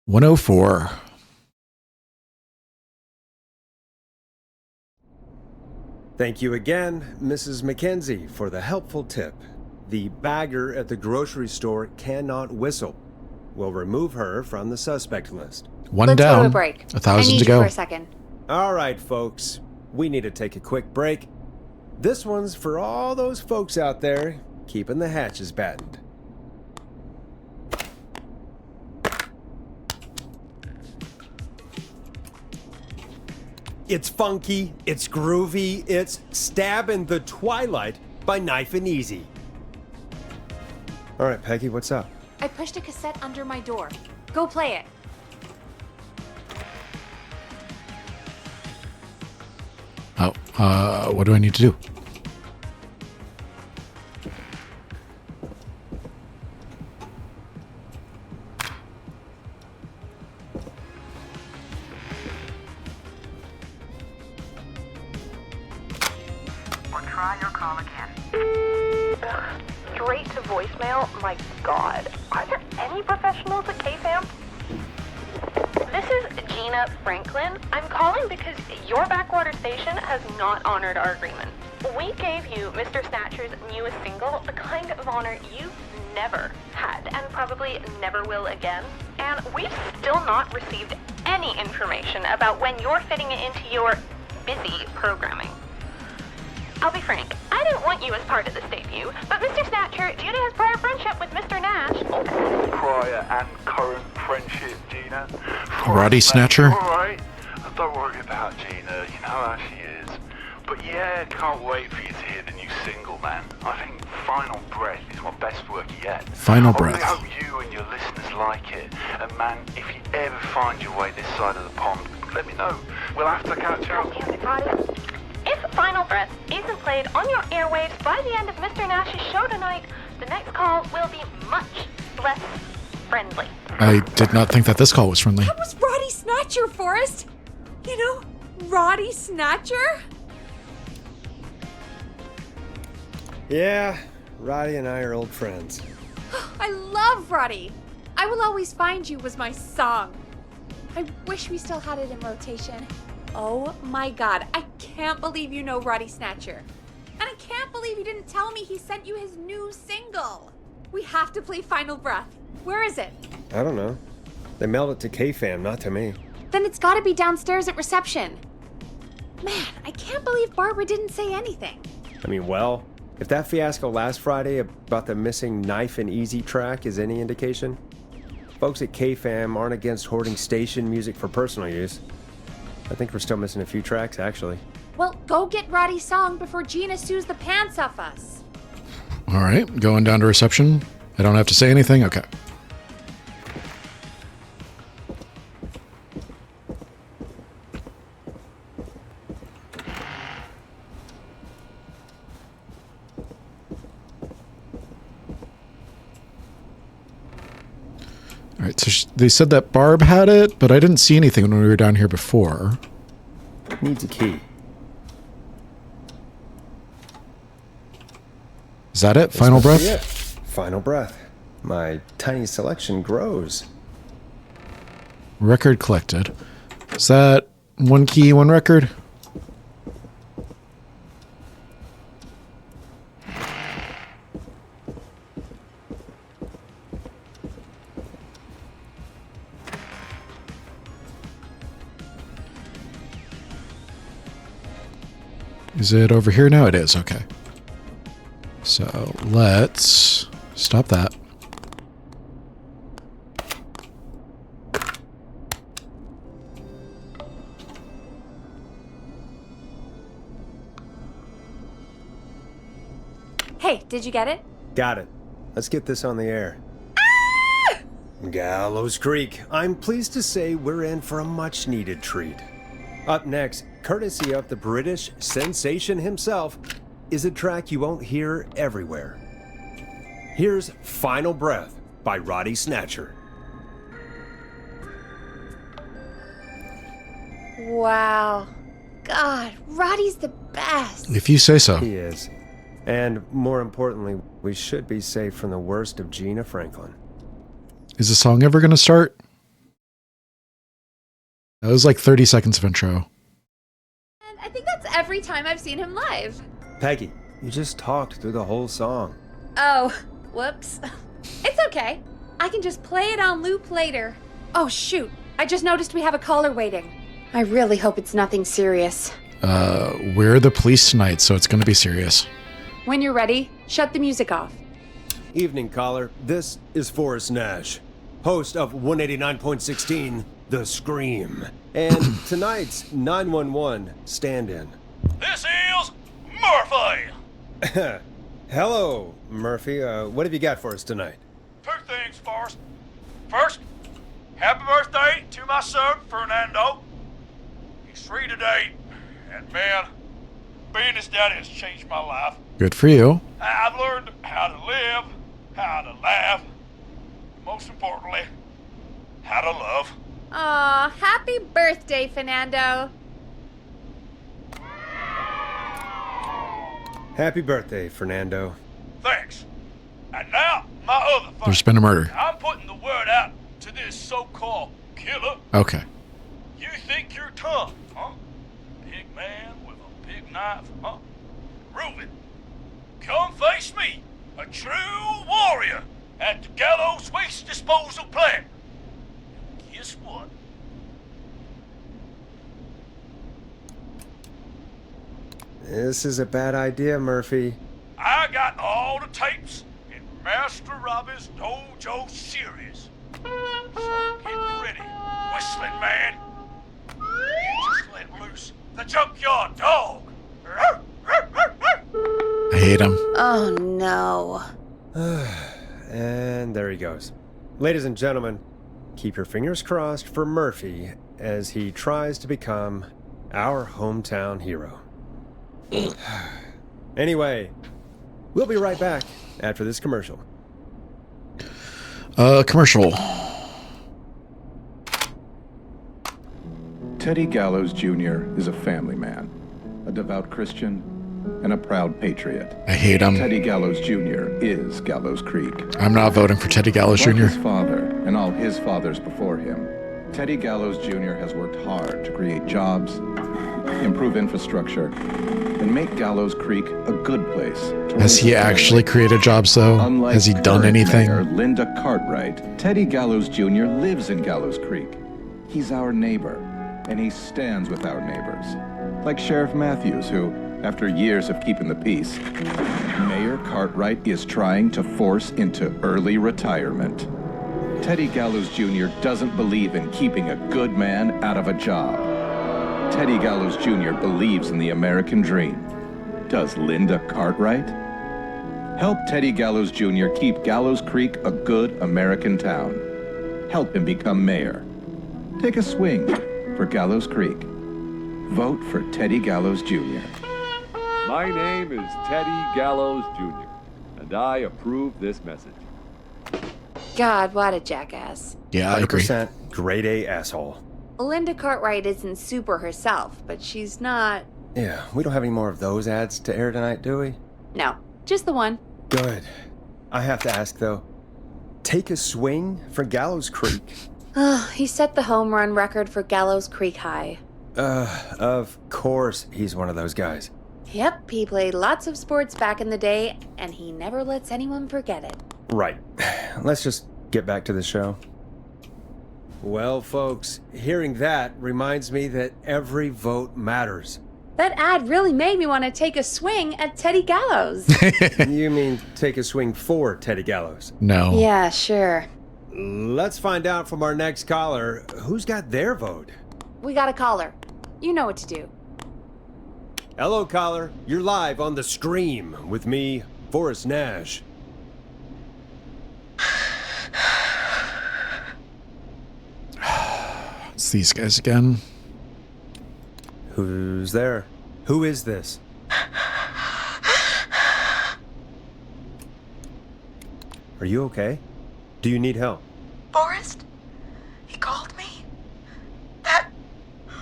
104. Thank you again, Mrs. McKenzie, for the helpful tip. The bagger at the grocery store cannot whistle. We'll remove her from the suspect list. One Let's down. go to a break. 1,000 I need to go. you for a second. All right, folks. We need to take a quick break. This one's for all those folks out there keeping the hatches battened. It's funky, it's groovy, it's Stab in the Twilight by Knife and Easy. All right, Peggy, what's up? I pushed a cassette under my door. Go play it. What do I need to do? Or try your call again. Straight to voicemail? My God. Are there any professionals at KFAM? This is Gina Franklin. I'm calling because your backwater station has not honored our agreement. We gave you Mr. Snatcher's newest single, the kind of honor you've never had and probably never will again. And we've still not received any information about when you're fitting it into your busy programming. I'll be frank, I didn't want you as part of this debut, but Mr. Snatcher, due to his prior friendship with Mr. Nash... Prior and current friendship, Gina. Roddy Snatcher? Alright, don't worry about Gina, you know how she is. But yeah, can't wait for you to hear the new single, man. I think Final Breath is my best work yet. Final I Breath. really hope you and your listeners like it. And man, if you ever find your way this side of the pond, let me know. We'll have to catch up. If Final Breath isn't played on your airwaves by the end of Mr. Nash's show tonight, the next call will be much less friendly. I did not think that this call was friendly. That was Roddy Snatcher, Forrest. You know, Roddy Snatcher? Yeah, Roddy and I are old friends. I love Roddy. I Will Always Find You was my song. I wish we still had it in rotation. Oh my God, I can't believe you know Roddy Snatcher. And I can't believe you didn't tell me he sent you his new single. We have to play Final Breath. Where is it? I don't know. They mailed it to KFAM, not to me. Then it's gotta be downstairs at reception. Man, I can't believe Barbara didn't say anything. I mean, well, if that fiasco last Friday about the missing Knife and Easy track is any indication, folks at KFAM aren't against hoarding station music for personal use. I think we're still missing a few tracks, actually. Well, go get Roddy's song before Gina sues the pants off us. All right, going down to reception. I don't have to say anything? Okay. All right, so they said that Barb had it, but I didn't see anything when we were down here before. Needs a key. Is that it? Final breath? Yeah. Final breath. My tiny selection grows. Record collected. Is that one key, one record? Is it over here now? It is, okay. So let's stop that. Hey, did you get it? Got it. Let's get this on the air. Gallows Creek. I'm pleased to say we're in for a much-needed treat. Up next, courtesy of the British sensation himself, is a track you won't hear everywhere. Here's Final Breath by Roddy Snatcher. Wow. God, Roddy's the best. If you say so. He is. And more importantly, we should be safe from the worst of Gina Franklin. Is the song ever going to start? That was like 30 seconds of intro. And I think that's every time I've seen him live. Peggy, you just talked through the whole song. Oh, whoops. It's okay. I can just play it on loop later. Oh, shoot. I just noticed we have a caller waiting. I really hope it's nothing serious. We're the police tonight, so it's going to be serious. When you're ready, shut the music off. Evening, caller. This is Forrest Nash, host of 189.16, The Scream, and tonight's 911 stand-in. This is Murphy! Hello, Murphy. What have you got for us tonight? Two things, Forrest. First, happy birthday to my son, Fernando. He's 3 today, and man, being his daddy has changed my life. Good for you. I've learned how to live, how to laugh, and most importantly, how to love. Aw, happy birthday, Fernando. Happy birthday, Fernando. Thanks. And now, my other thing. There's been a murder. I'm putting the word out to this so-called killer. Okay. You think you're tough, huh? Big man with a big knife, huh? Prove it. Come face me, a true warrior, at the Gallows Waste Disposal Plant. Guess what? This is a bad idea, Murphy. I got all the tapes in Master Robbie's Dojo series. So get ready, whistling man. You just let loose the junkyard dog. I hate him. Oh, no. And there he goes. Ladies and gentlemen, keep your fingers crossed for Murphy as he tries to become our hometown hero. Anyway, we'll be right back after this commercial. Commercial. Teddy Gallows Jr. is a family man, a devout Christian, and a proud patriot. I hate him. Teddy Gallows Jr. is Gallows Creek. I'm not voting for Teddy Gallows Like Jr. his father and all his fathers before him, Teddy Gallows Jr. has worked hard to create jobs, improve infrastructure, and make Gallows Creek a good place. Has he actually created jobs, though? Unlike Has he done current anything? Mayor Linda Cartwright, Teddy Gallows Jr. lives in Gallows Creek. He's our neighbor, and he stands with our neighbors. Like Sheriff Matthews, who, after years of keeping the peace, Mayor Cartwright is trying to force into early retirement. Teddy Gallows Jr. doesn't believe in keeping a good man out of a job. Teddy Gallows Jr. believes in the American dream. Does Linda Cartwright? Help Teddy Gallows Jr. keep Gallows Creek a good American town. Help him become mayor. Take a swing for Gallows Creek. Vote for Teddy Gallows Jr. My name is Teddy Gallows Jr., and I approve this message. God, what a jackass. Yeah, I agree. 100% grade A asshole. Linda Cartwright isn't super herself, but she's not... Yeah, we don't have any more of those ads to air tonight, do we? No, just the one. Good. I have to ask, though. Take a swing for Gallows Creek. He set the home run record for Gallows Creek High. Of course he's one of those guys. Yep, he played lots of sports back in the day, and he never lets anyone forget it. Right. Let's just get back to the show. Well, folks, hearing that reminds me that every vote matters. That ad really made me want to take a swing at Teddy Gallows. You mean take a swing for Teddy Gallows? No. Yeah, sure. Let's find out from our next caller who's got their vote. We got a caller. You know what to do. Hello, caller. You're live on The Scream with me, Forrest Nash. It's these guys again. Who's there? Who is this? Are you okay? Do you need help? Forrest? He called me? That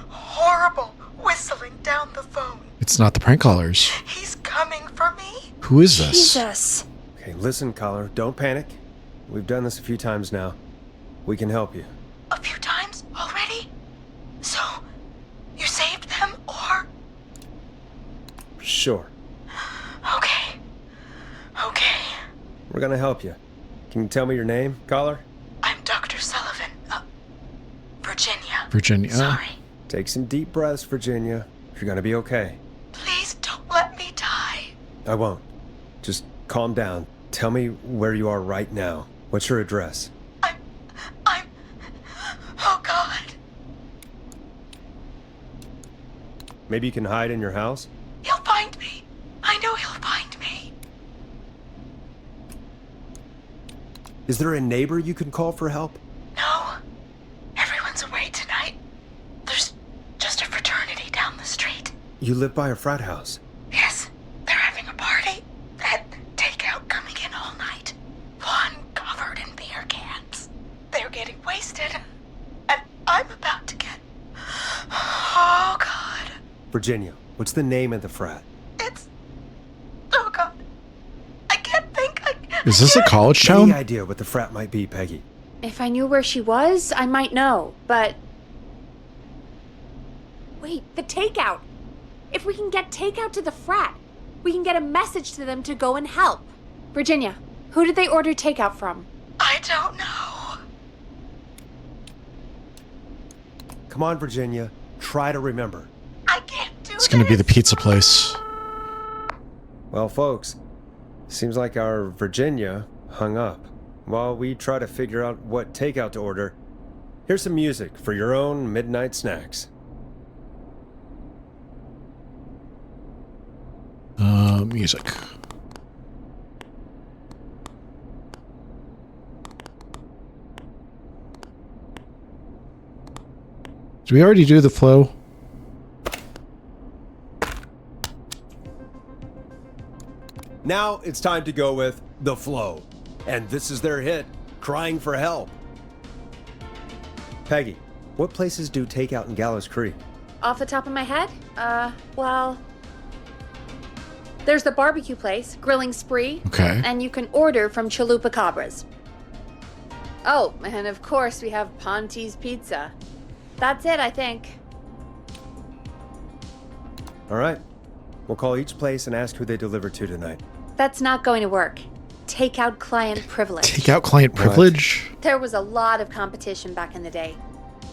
horrible whistling down the phone. It's not the prank callers. He's coming for me? Who is this? Jesus. Okay, listen, caller. Don't panic. We've done this a few times now. We can help you. A few times already? So sure? Okay. Okay. We're gonna help you. Can you tell me your name, caller? I'm Dr. Sullivan. Virginia. Virginia. Sorry. Take some deep breaths, Virginia. You're gonna be okay. Please don't let me die. I won't. Just calm down. Tell me where you are right now. What's your address? I'm... Oh, God. Maybe you can hide in your house? He'll find me. I know he'll find me. Is there a neighbor you can call for help? No. Everyone's away tonight. There's just a fraternity down the street. You live by a frat house. Yes, they're having a party. That takeout coming in all night. One covered in beer cans. They're getting wasted. And I'm about to get... Oh, God. Virginia, what's the name of the frat? It's... Oh, God. I can't think. Is this a college Any town? idea what the frat might be, Peggy? If I knew where she was, I might know, but... Wait, the takeout! If we can get takeout to the frat, we can get a message to them to go and help. Virginia, who did they order takeout from? I don't know. Come on, Virginia. Try to remember. I can't do It's gonna be the pizza place. Well, folks, seems like our Virginia hung up. While we try to figure out what takeout to order, here's some music for your own midnight snacks. Music. Did we already do the flow? Now it's time to go with The Flow. And this is their hit, Crying for Help. Peggy, what places do takeout in Gallows Creek? Off the top of my head? Well... There's the barbecue place, Grilling Spree. Okay. And you can order from Chalupa Cabras. Oh, and of course we have Ponte's Pizza. That's it, I think. All right. We'll call each place and ask who they deliver to tonight. That's not going to work. Takeout client privilege. Takeout client privilege? There was a lot of competition back in the day.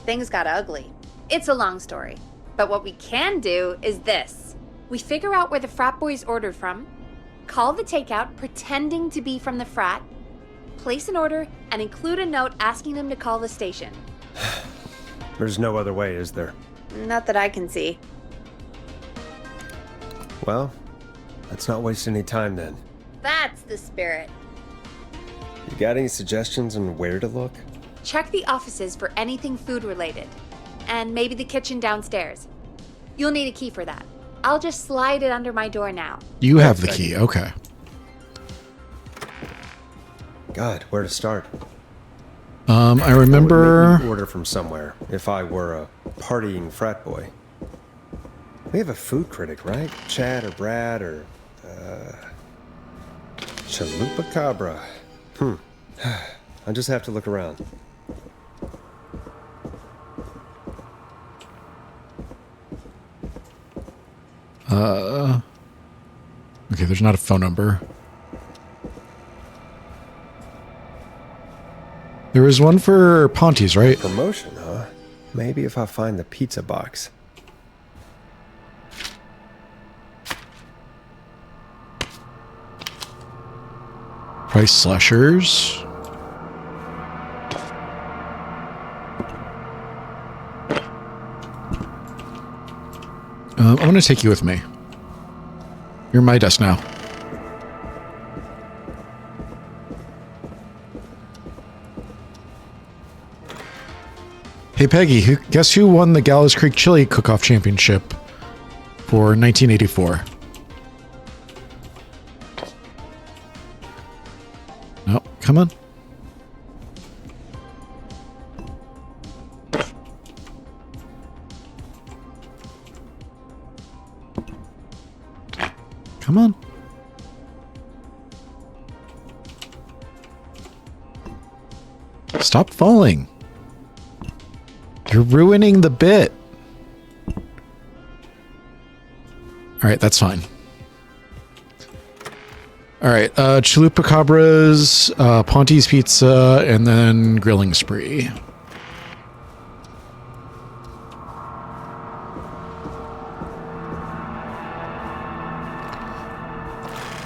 Things got ugly. It's a long story. But what we can do is this. We figure out where the frat boys ordered from, call the takeout pretending to be from the frat, place an order, and include a note asking them to call the station. There's no other way, is there? Not that I can see. Well, let's not waste any time then. That's the spirit. You got any suggestions on where to look? Check the offices for anything food related. And maybe the kitchen downstairs. You'll need a key for that. I'll just slide it under my door now. You have the key, okay. God, where to start? I remember... Make me order from somewhere if I were a partying frat boy. We have a food critic, right? Chad or Brad or... Chalupa Cabra. I'll just have to look around. Okay, there's not a phone number. There was one for Ponte's, right? Promotion, huh? Maybe if I find the pizza box. Price slashers. I'm going to take you with me. You're my desk now. Hey Peggy, guess who won the Gallows Creek Chili Cook-Off Championship for 1984? No, come on. Come on. Stop falling. You're ruining the bit. All right, that's fine. All right, Chalupa Cabras, Ponte's Pizza, and then Grilling Spree.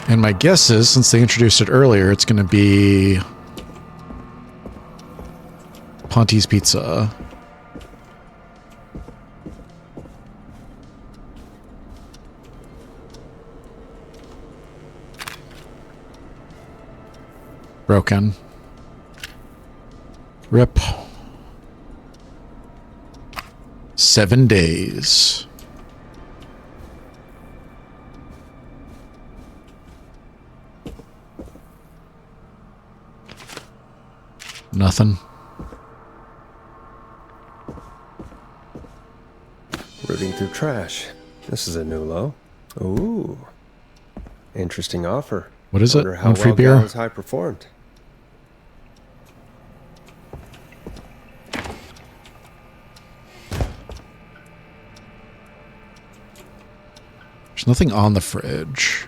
And my guess is, since they introduced it earlier, it's going to be Ponte's Pizza. Broken. Rip. 7 days. Nothing. Rooting through trash. This is a new low. Ooh. Interesting offer. What is it? Wonder how One free well beer? Gallows High performed. There's nothing on the fridge.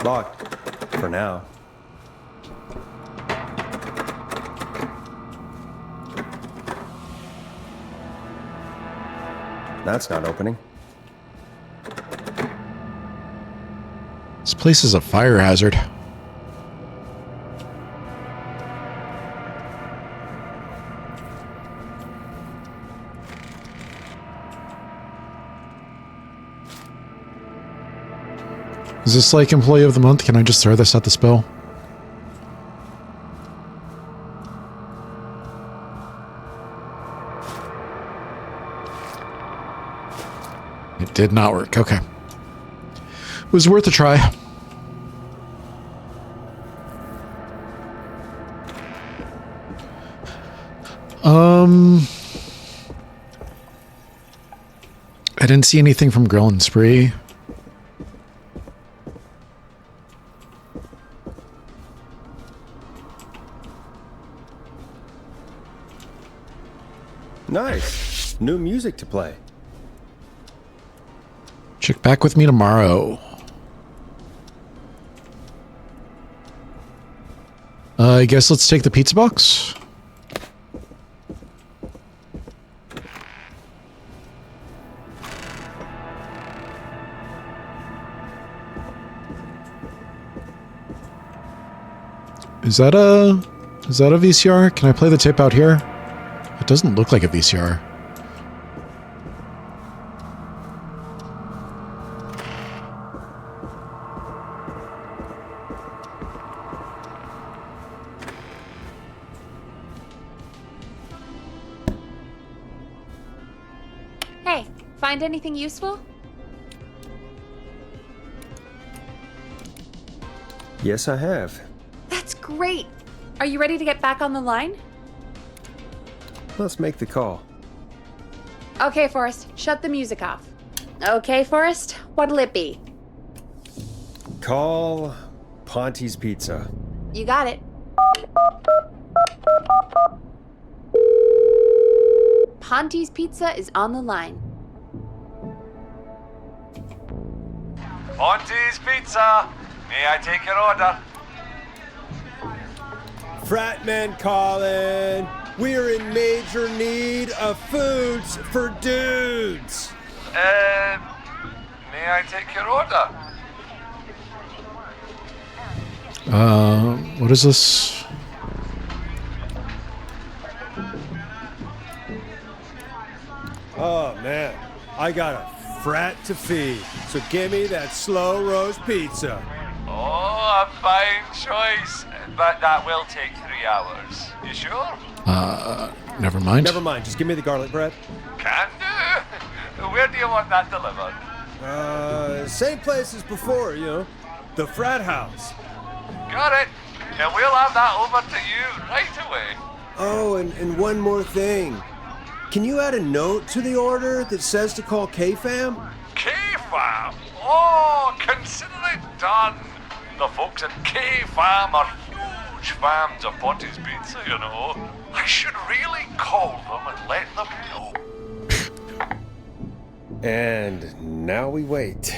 Locked. For now. That's not opening. This place is a fire hazard. Is this like Employee of the Month? Can I just throw this at the spill? It did not work. Okay. It was worth a try. I didn't see anything from Grill and Spree. Nice. New music to play. Check back with me tomorrow. I guess let's take the pizza box. Is that a VCR? Can I play the tape out here? It doesn't look like a VCR. Hey, find anything useful? Yes, I have. That's great. Are you ready to get back on the line? Let's make the call. Okay, Forrest, shut the music off. Okay, Forrest, what'll it be? Call Ponte's Pizza. You got it. Ponte's Pizza is on the line. Ponte's Pizza. May I take your order? Fratman calling. We're in major need of foods for dudes. May I take your order? What is this? Oh man, I got a frat to feed, so give me that slow roast pizza. Oh, a fine choice. But that will take 3 hours. You sure? Never mind. Never mind, just give me the garlic bread. Can do. Where do you want that delivered? Same place as before, you know, the frat house. Got it. And we'll have that over to you right away. Oh, and one more thing. Can you add a note to the order that says to call K-Fam? K-Fam? Oh, consider it done. The folks at K-Fam are huge fans of Ponte's Pizza, you know. I should really call them and let them know. And now we wait.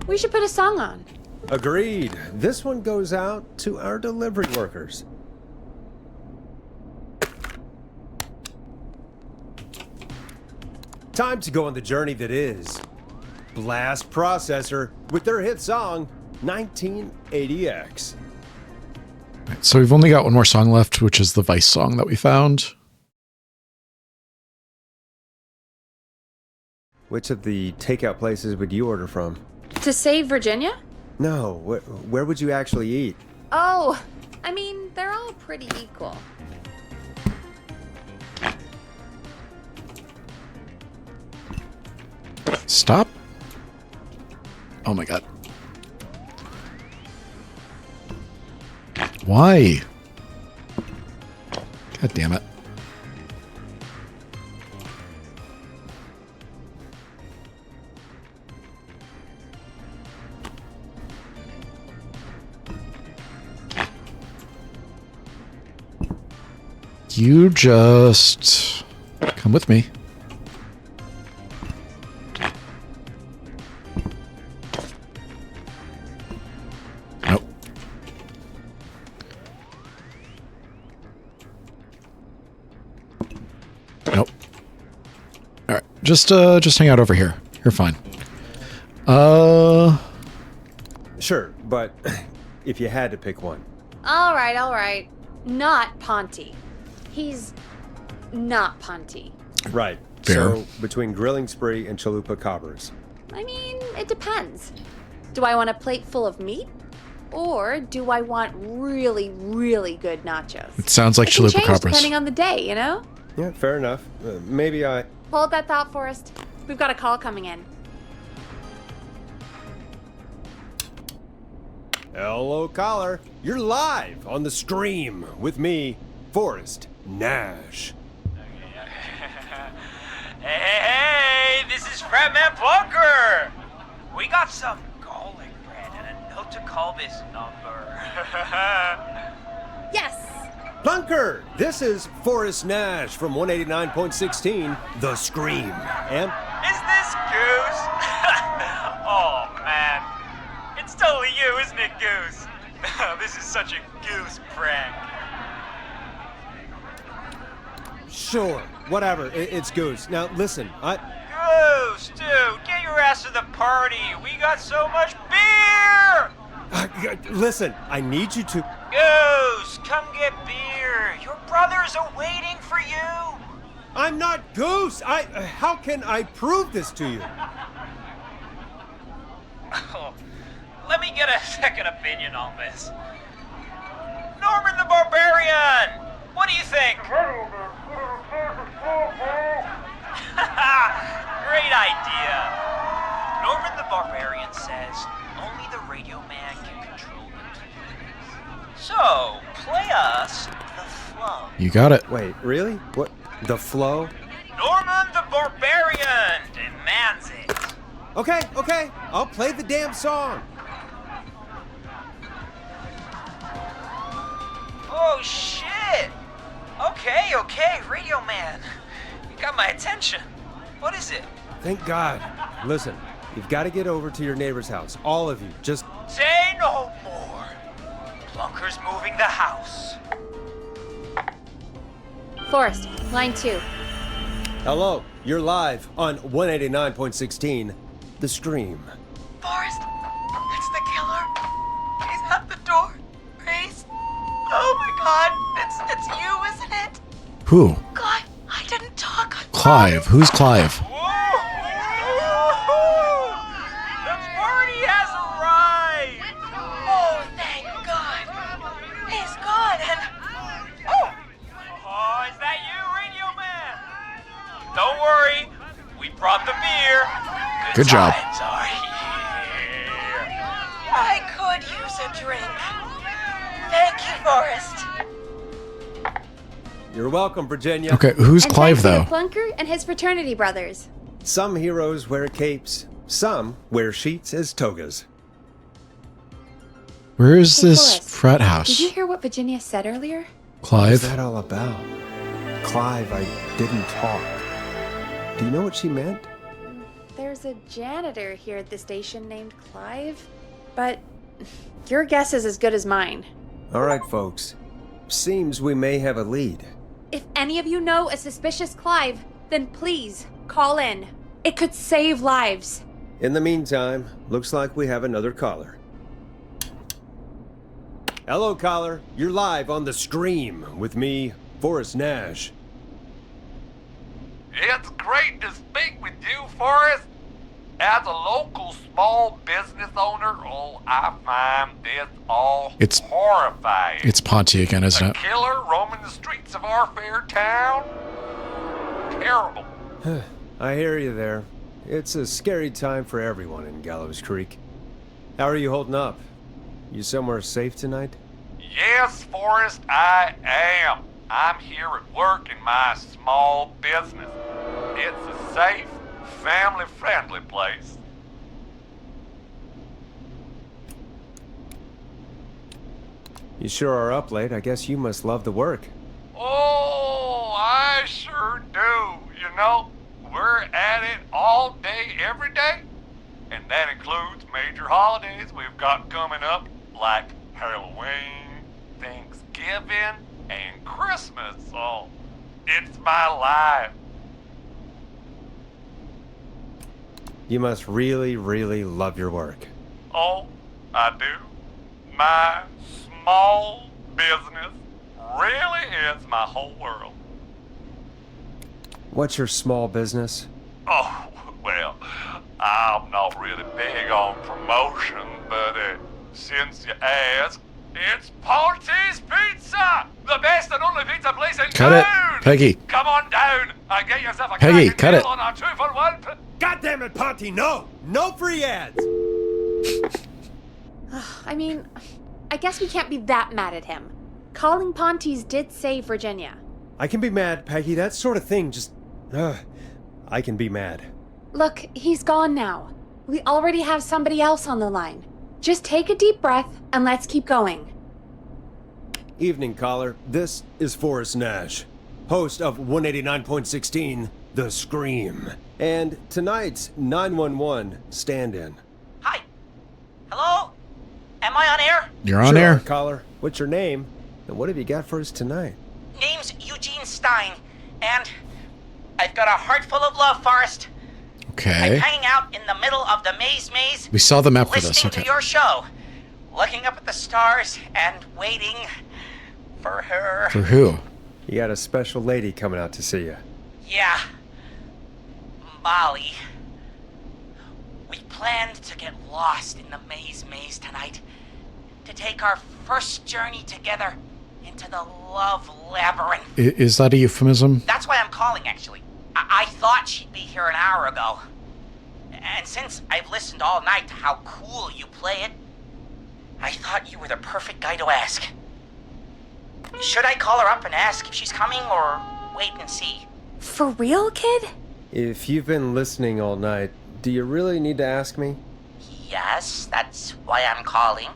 We should put a song on. Agreed. This one goes out to our delivery workers. Time to go on the journey that is Blast Processor with their hit song 1980X. So we've only got one more song left, which is the Vice song that we found. Which of the takeout places would you order from? To save Virginia? No, where would you actually eat? Oh, I mean, they're all pretty equal. Stop. Oh my god. Why? God damn it. You just come with me. Nope. Nope. All right, just hang out over here. You're fine. Sure, but if you had to pick one. All right. Not Ponty. He's not Ponty. Right. Fair. So, between Grilling Spree and Chalupa Cobbers. I mean, it depends. Do I want a plate full of meat? Or do I want really, really good nachos? It sounds like It can Chalupa change Coppers. depending on the day, you know? Yeah, fair enough. Maybe I... Hold that thought, Forrest. We've got a call coming in. Hello, caller. You're live on the stream with me, Forrest Nash. Hey, this is Fratman Bunker. We got some garlic bread and a note to call this number. Yes! Bunker, this is Forrest Nash from 189.16, The Scream. And Is this Goose? Oh, man. It's totally you, isn't it, Goose? This is such a Goose prank. sure, whatever, it's Goose. Now, listen, Goose, dude, get your ass to the party. We got so much beer! Listen, I need you to... Goose, come get beer. Your brothers are waiting for you. I'm not Goose! How can I prove this to you? Oh, let me get a second opinion on this. Norman the Barbarian! What do you think? Great idea. Norman the Barbarian says only the radio man can control the keys. So, play us the flow. You got it. Wait, really? What? The flow? Norman the Barbarian demands it. Okay, I'll play the damn song. Oh, shit! Okay, Radio Man. You got my attention. What is it? Thank God. Listen, you've got to get over to your neighbor's house. All of you. Just... Say no more. Plunker's moving the house. Forrest, line 2. Hello, you're live on 189.16, The Stream. Forrest, it's the killer. He's at the door. Please. Oh my God, it's you, isn't it? Who? God, I didn't talk. Clive. Who's Clive? Whoa! The party has arrived! Oh, thank God. He's gone and... Oh, is that you, Radio Man? Don't worry, we brought the beer. Good job. Times are here. I could use a drink. Thank you, Forrest. You're welcome, Virginia. Okay, who's And Clive, thanks to though? the Plunker and his fraternity brothers. Some heroes wear capes, some wear sheets as togas. Where is Hey, this Forrest, frat house? Did you hear what Virginia said earlier? What's Clive? that all about? Clive, I didn't talk. Do you know what she meant? there's a janitor here at the station named Clive, but your guess is as good as mine. All right, folks. Seems we may have a lead. If any of you know a suspicious Clive, then please call in. It could save lives. In the meantime, looks like we have another caller. Hello, caller. You're live on the Scream with me, Forrest Nash. It's great to speak with you, Forrest. As a local small business owner, I find this all horrifying. It's Ponty again, isn't A it? killer roaming the streets of our fair town? Terrible. I hear you there. It's a scary time for everyone in Gallows Creek. How are you holding up? You somewhere safe tonight? Yes, Forrest, I am. I'm here at work in my small business. It's a safe, family-friendly place. You sure are up late. I guess you must love the work. Oh, I sure do. You know, we're at it all day, every day. And that includes major holidays we've got coming up, like Halloween, Thanksgiving, and Christmas. Oh, it's my life. You must really, really love your work. Oh, I do. My small business really is my whole world. What's your small business? Oh, well, I'm not really big on promotion, but since you ask, it's Ponty's Pizza! The best and only pizza place in Cut it, town! Peggy. Come on down and get yourself a Peggy, cracking cut meal it. on our 2-for-1. God damn it, Ponty, no! No free ads! I mean, I guess we can't be that mad at him. Calling Ponty's did save Virginia. I can be mad, Peggy. That sort of thing just... I can be mad. Look, he's gone now. We already have somebody else on the line. Just take a deep breath and let's keep going. Evening, caller. This is Forrest Nash, host of 189.16, The Scream, and tonight's 911 stand-in. Hi. Hello? Am I on air? You're on Sure, air. caller. What's your name, and what have you got for us tonight? Name's Eugene Stein, and I've got a heart full of love, Forrest. I'm Okay. hanging out in the middle of the maze, We saw the map for listening this. Okay. to your show, looking up at the stars and waiting for her. For who? You got a special lady coming out to see you. Yeah. Molly. We planned to get lost in the maze tonight. To take our first journey together into the love labyrinth. Is that a euphemism? That's why I'm calling, actually. I thought she'd be here an hour ago. And since I've listened all night to how cool you play it, I thought you were the perfect guy to ask. Should I call her up and ask if she's coming, or wait and see? For real, kid? If you've been listening all night, do you really need to ask me? Yes, that's why I'm calling.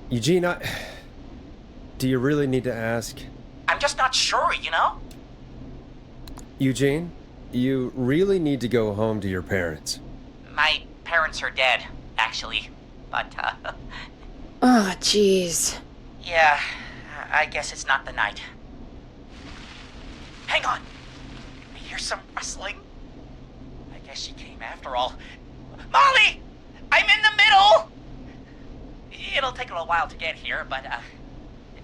Eugene, do you really need to ask? I'm just not sure, you know? Eugene, you really need to go home to your parents. My parents are dead, actually. But, Oh, jeez. yeah, I guess it's not the night. Hang on. I hear some rustling. I guess she came after all. Molly! I'm in the middle! It'll take a little while to get here, but,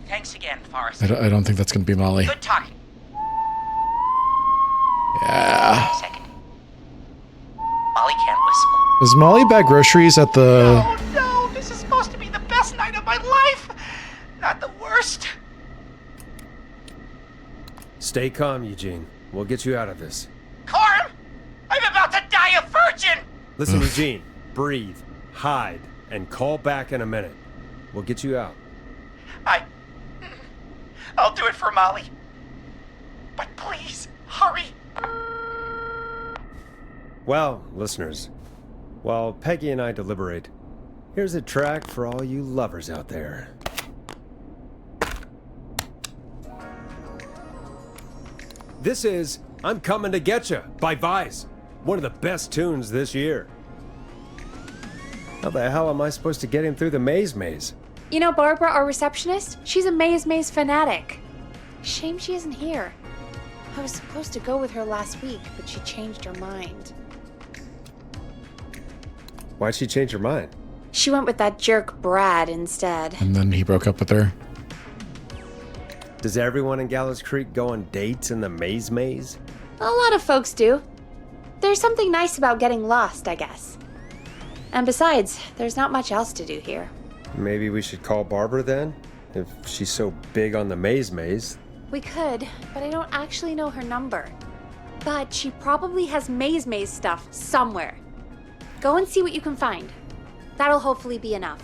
thanks again, Forrest. I don't think that's going to be Molly. Good talking. Yeah. Wait a second. Molly can't whistle. Does Molly bag groceries at the... Oh no, this is supposed to be the best night of my life! Not the worst. Stay calm, Eugene. We'll get you out of this. Carm! I'm about to die a virgin! Listen, Eugene, breathe, hide, and call back in a minute. We'll get you out. I'll do it for Molly. But please, hurry. Well, listeners, while Peggy and I deliberate, here's a track for all you lovers out there. This is I'm Coming to Getcha by Vice. One of the best tunes this year. How the hell am I supposed to get him through the maze? You know Barbara, our receptionist? She's a maze fanatic. Shame she isn't here. I was supposed to go with her last week, but she changed her mind. Why'd she change her mind? She went with that jerk Brad instead. And then he broke up with her. Does everyone in Gallows Creek go on dates in the maze? A lot of folks do. There's something nice about getting lost, I guess. And besides, there's not much else to do here. Maybe we should call Barbara then? If she's so big on the maze. We could, but I don't actually know her number. But she probably has maze stuff somewhere. Go and see what you can find. That'll hopefully be enough.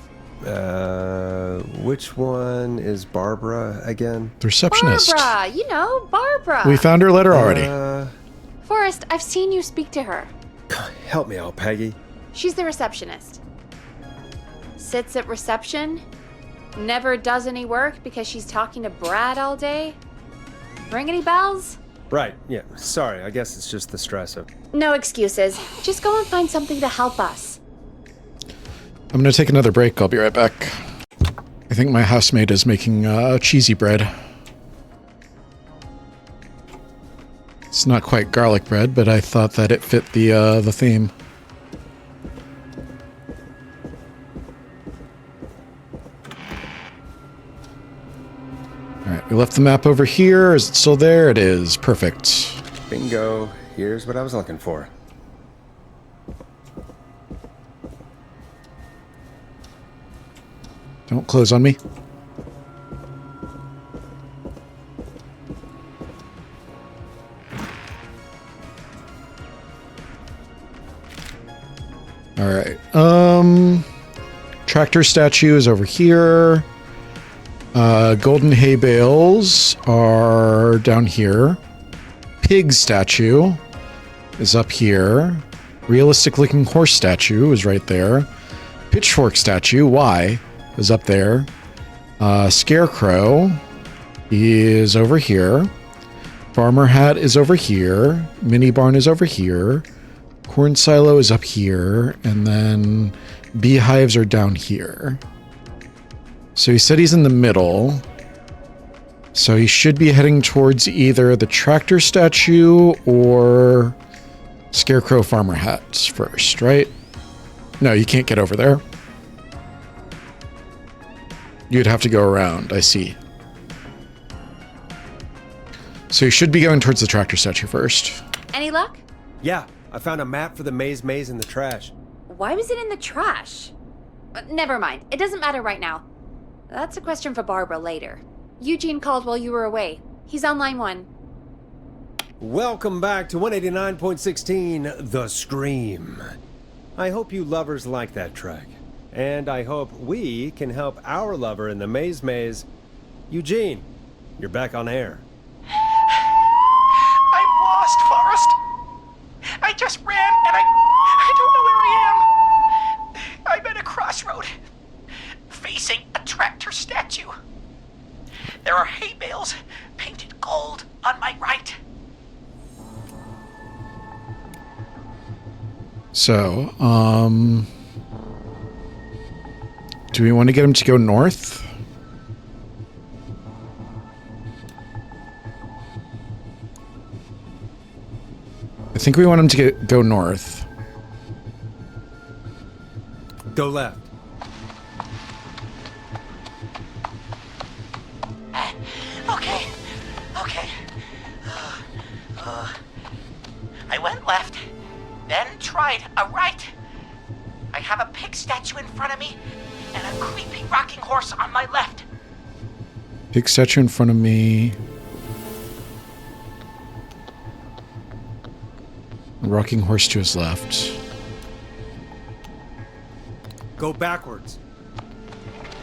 Which one is Barbara again? The receptionist. Barbara! You know, Barbara! We found her letter already. Forrest, I've seen you speak to her. Help me out, Peggy. She's the receptionist. Sits at reception. Never does any work because she's talking to Brad all day. Ring any bells? Right, yeah. Sorry, I guess it's just the stress of... No excuses. Just go and find something to help us. I'm going to take another break. I'll be right back. I think my housemate is making cheesy bread. It's not quite garlic bread, but I thought that it fit the theme. Alright, we left the map over here. Is it still there? It is. Perfect. Bingo. Here's what I was looking for. Don't close on me. Alright. Tractor statue is over here. Golden hay bales are down here. Pig statue is up here. Realistic looking horse statue is right there. Pitchfork statue, why, is up there. Scarecrow is over here. Farmer hat is over here. Mini barn is over here. Corn silo is up here. And then beehives are down here. So he said he's in the middle. So he should be heading towards either the tractor statue or Scarecrow farmer hats first, right? No, you can't get over there. You'd have to go around, I see. So you should be going towards the tractor statue first. Any luck? Yeah, I found a map for the maze in the trash. Why was it in the trash? Never mind. It doesn't matter right now. That's a question for Barbara later. Eugene called while you were away. He's on line 1. Welcome back to 189.16, The Scream. I hope you lovers like that track. And I hope we can help our lover in the maze. Eugene, you're back on air. I'm lost, Forrest. I just ran and I don't know where I am. I'm at a crossroad, facing a tractor statue. There are hay bales painted gold on my right. So, do we want to get him to go north? I think we want him to go north. Go left. Okay. I went left, then tried a right. I have a pig statue in front of me and a creepy rocking horse on my left. Pig statue in front of me. Rocking horse to his left. Go backwards.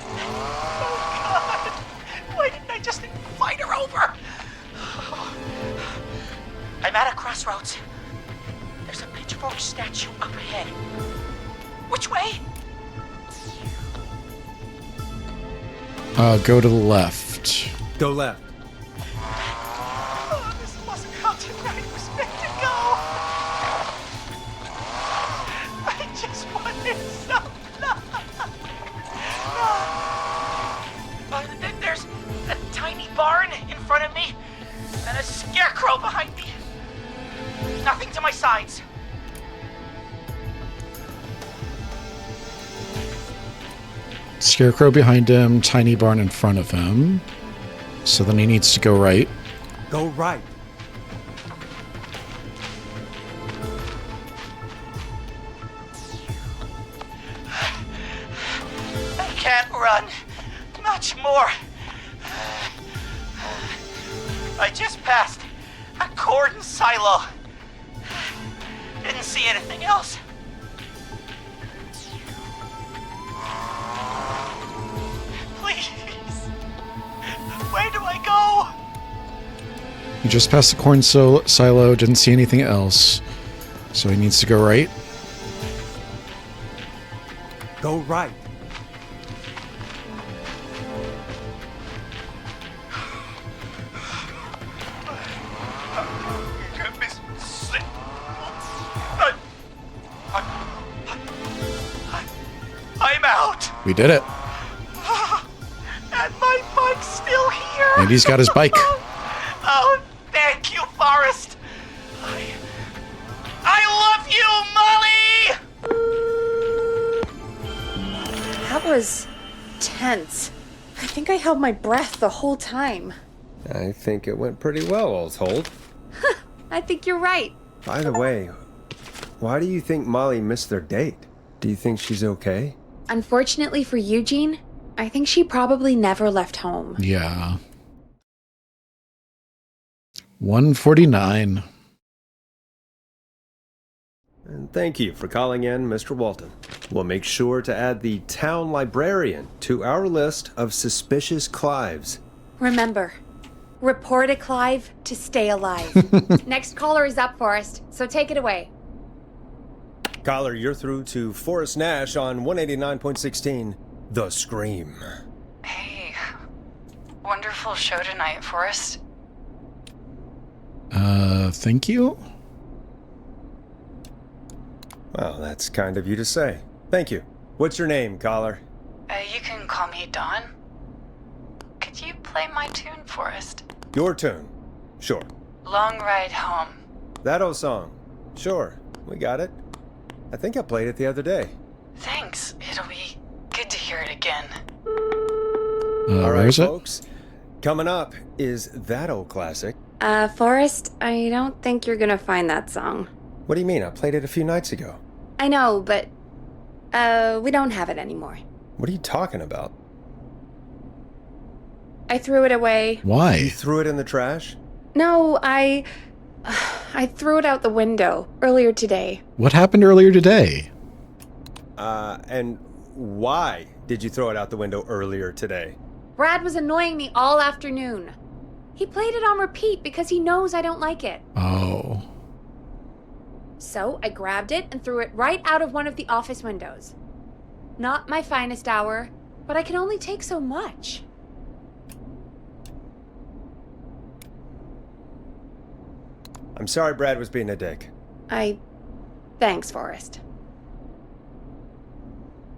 Oh, God. Why didn't I just invite her over? I'm at a crossroads. There's a pitchfork statue up ahead. Which way? Go to the left. Go left. Oh, this wasn't how to my sides. Scarecrow behind him, tiny barn in front of him. So then he needs to go right. Go right. I can't run much more. I just passed a cordon silo. Didn't see anything else. Please. Where do I go? He just passed the corn silo, didn't see anything else. So he needs to go right. Go right. I'm out. We did it. And my bike's still here. And he's got his bike. Oh, thank you, Forrest. I love you, Molly! That was tense. I think I held my breath the whole time. I think it went pretty well, all told. I think you're right. By the way, why do you think Molly missed their date? Do you think she's okay? Unfortunately for Eugene, I think she probably never left home. Yeah. 149. And thank you for calling in, Mr. Walton. We'll make sure to add the town librarian to our list of suspicious Clives. Remember, report a Clive to stay alive. Next caller is up, Forrest, so take it away. Caller, you're through to Forrest Nash on 189.16, The Scream. Hey, wonderful show tonight, Forrest. Thank you? Well, that's kind of you to say. Thank you. What's your name, caller? You can call me Dawn. Could you play my tune, Forrest? Your tune. Sure. Long Ride Home. That old song. Sure. We got it. I think I played it the other day. Thanks. It'll be good to hear it again. All right, where is folks. Coming up is that old classic. Forrest, I don't think you're gonna find that song. What do you mean? I played it a few nights ago. I know, but, we don't have it anymore. What are you talking about? I threw it away. Why? You threw it in the trash? No, I threw it out the window earlier today. What happened earlier today? And why did you throw it out the window earlier today? Brad was annoying me all afternoon. He played it on repeat because he knows I don't like it. Oh. So I grabbed it and threw it right out of one of the office windows. Not my finest hour, but I can only take so much. I'm sorry Brad was being a dick. Thanks, Forrest.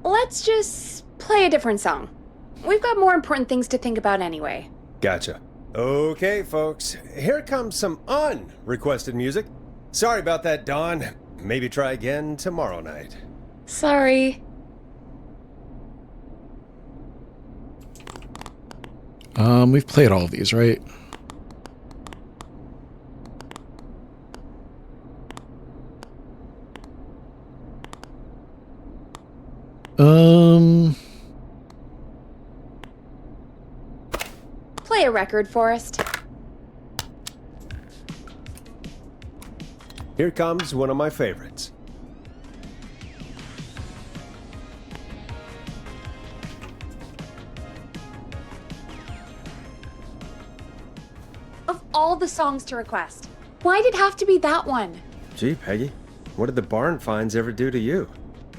Let's just play a different song. We've got more important things to think about anyway. Gotcha. Okay, folks. Here comes some unrequested music. Sorry about that, Dawn. Maybe try again tomorrow night. Sorry. We've played all of these, right? Play a record, Forrest. Here comes one of my favorites. Of all the songs to request, why'd it have to be that one? Gee, Peggy, what did the barn finds ever do to you?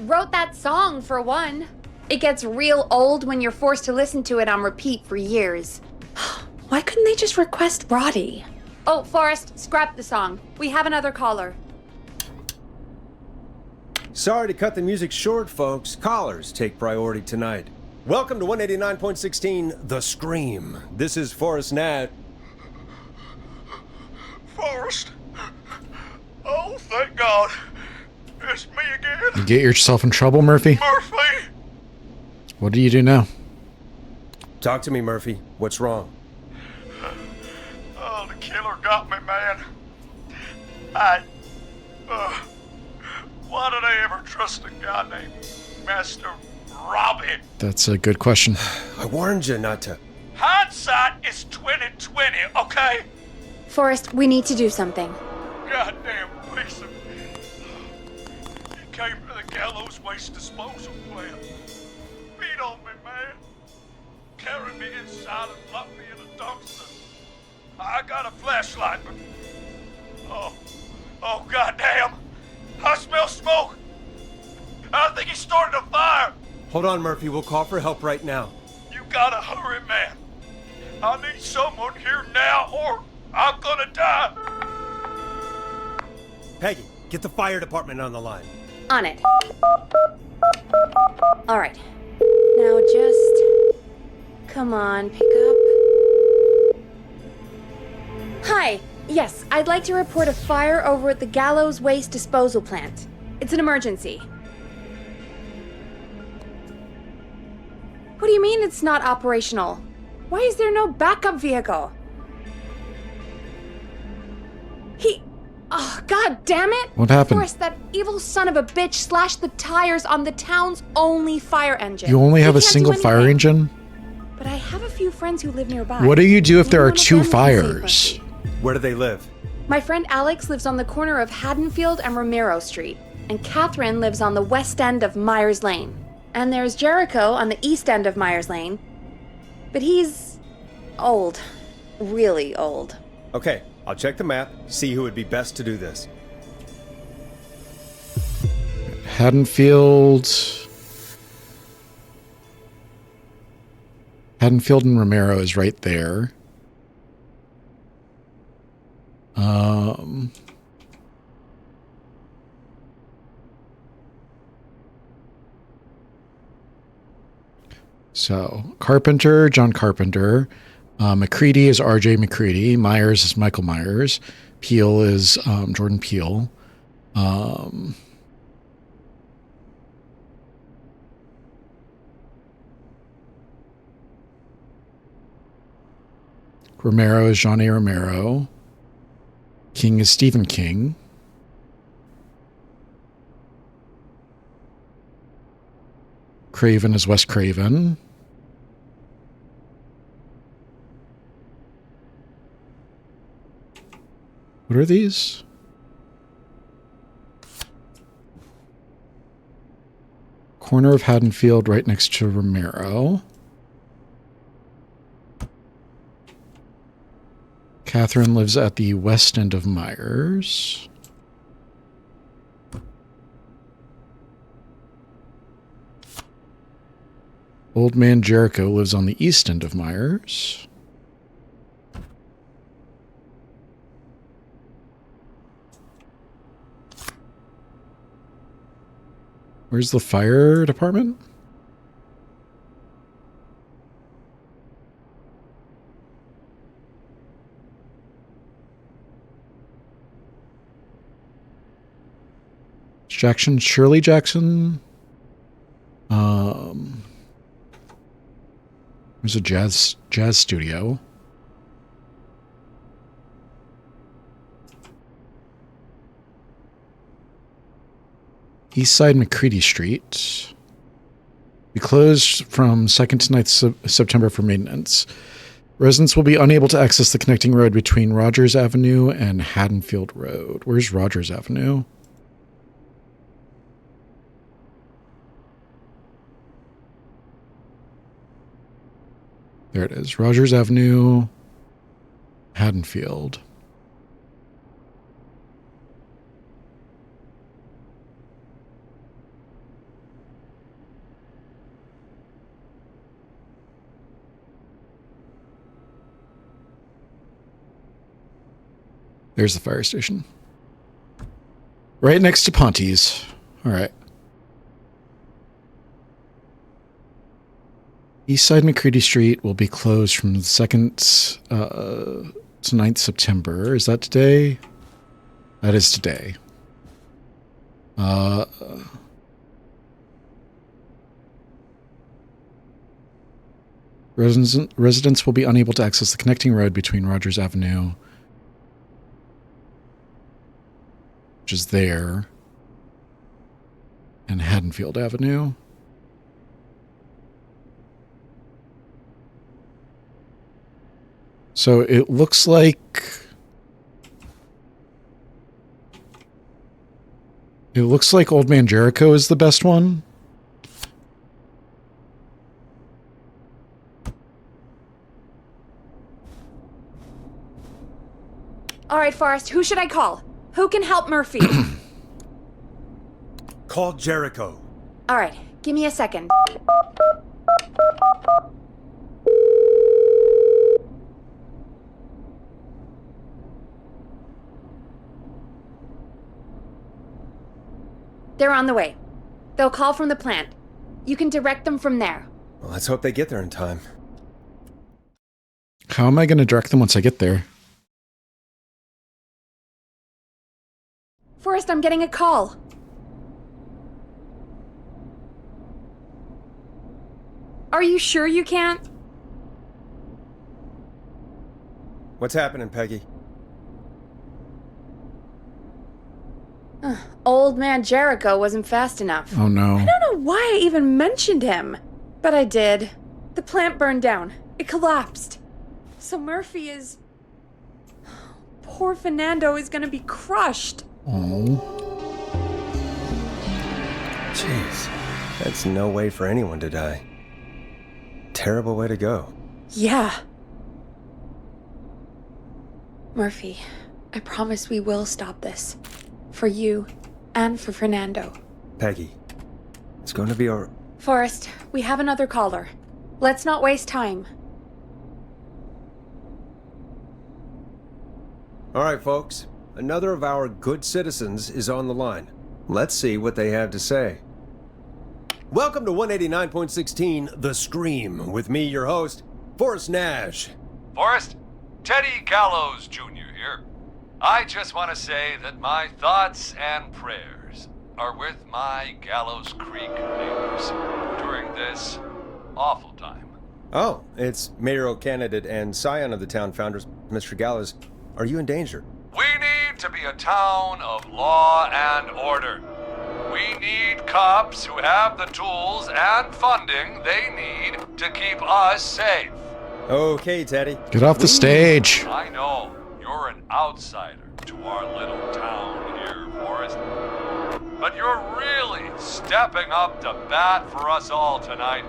Wrote that song, for one. It gets real old when you're forced to listen to it on repeat for years. Why couldn't they just request Roddy? Oh, Forrest, scrap the song. We have another caller. Sorry to cut the music short, folks. Callers take priority tonight. Welcome to 189.16, The Scream. This is Forrest Nat. Forrest? Oh, thank God. It's me again. You get yourself in trouble, Murphy? Murphy! What do you do now? Talk to me, Murphy. What's wrong? Oh, the killer got me, man. Why did I ever trust a guy named Master Robbie? That's a good question. I warned you not to. Hindsight is 20/20, okay? Forrest, we need to do something. Goddamn piece of... He came to the gallows waste disposal plant. Beat on me, man. Carried me inside and locked me in a dumpster. I got a flashlight, but... Oh, goddamn. I smell smoke. I think he started a fire. Hold on, Murphy. We'll call for help right now. You gotta hurry, man. I need someone here now or I'm gonna die. Peggy, get the fire department on the line. On it. All right. Now just... Come on, pick up. Hi. Yes, I'd like to report a fire over at the Gallows Waste Disposal Plant. It's an emergency. What do you mean it's not operational? Why is there no backup vehicle? Oh, god damn it! What happened? Forrest, that evil son of a bitch slashed the tires on the town's only fire engine. You only have We a can't single do fire anything. engine? But I have a few friends who live nearby. What do you do if there are Maybe one two of them can save fires? Murphy. Where do they live? My friend Alex lives on the corner of Haddonfield and Romero Street, and Catherine lives on the west end of Myers Lane. And there's Jericho on the east end of Myers Lane. But he's old. Really old. Okay, I'll check the map, see who would be best to do this. Haddonfield and Romero is right there. So Carpenter, John Carpenter. McCready is RJ McCready. Myers is Michael Myers. Peel is Jordan Peel. Romero is Jean A. Romero. King is Stephen King. Craven is Wes Craven. What are these? Corner of Haddonfield, right next to Romero. Catherine lives at the west end of Myers. Old man Jericho lives on the east end of Myers. Where's the fire department? Jackson, Shirley Jackson. There's a jazz studio. Eastside McCready Street. We closed from 2nd to 9th September for maintenance. Residents will be unable to access the connecting road between Rogers Avenue and Haddonfield Road. Where's Rogers Avenue? There it is. Rogers Avenue, Haddonfield. There's the fire station. Right next to Ponte's. All right. Eastside McCready Street will be closed from the 2nd to 9th September. Is that today? That is today. Residents will be unable to access the connecting road between Rogers Avenue, which is there, and Haddonfield Avenue. So it looks like Old Man Jericho is the best one. All right, Forrest, who should I call? Who can help Murphy? Call Jericho. All right, give me a second. They're on the way. They'll call from the plant. You can direct them from there. Well, let's hope they get there in time. How am I going to direct them once I get there? Forrest, I'm getting a call. Are you sure you can't? What's happening, Peggy? Old Man Jericho wasn't fast enough. Oh no. I don't know why I even mentioned him. But I did. The plant burned down. It collapsed. So Murphy is... Poor Fernando is gonna be crushed. Oh. Jeez. That's no way for anyone to die. Terrible way to go. Yeah. Murphy, I promise we will stop this. For you and for Fernando. Peggy, it's going to be our... Forrest, we have another caller. Let's not waste time. All right, folks. Another of our good citizens is on the line. Let's see what they have to say. Welcome to 189.16 The Scream, with me, your host, Forrest Nash. Forrest, Teddy Gallows Jr. here. I just want to say that my thoughts and prayers are with my Gallows Creek neighbors during this awful time. Oh, it's mayoral candidate and scion of the town founders, Mr. Gallows. Are you in danger? We need to be a town of law and order. We need cops who have the tools and funding they need to keep us safe. Okay, Teddy. Get off the stage. I know you're an outsider to our little town here, Forrest. But you're really stepping up to bat for us all tonight.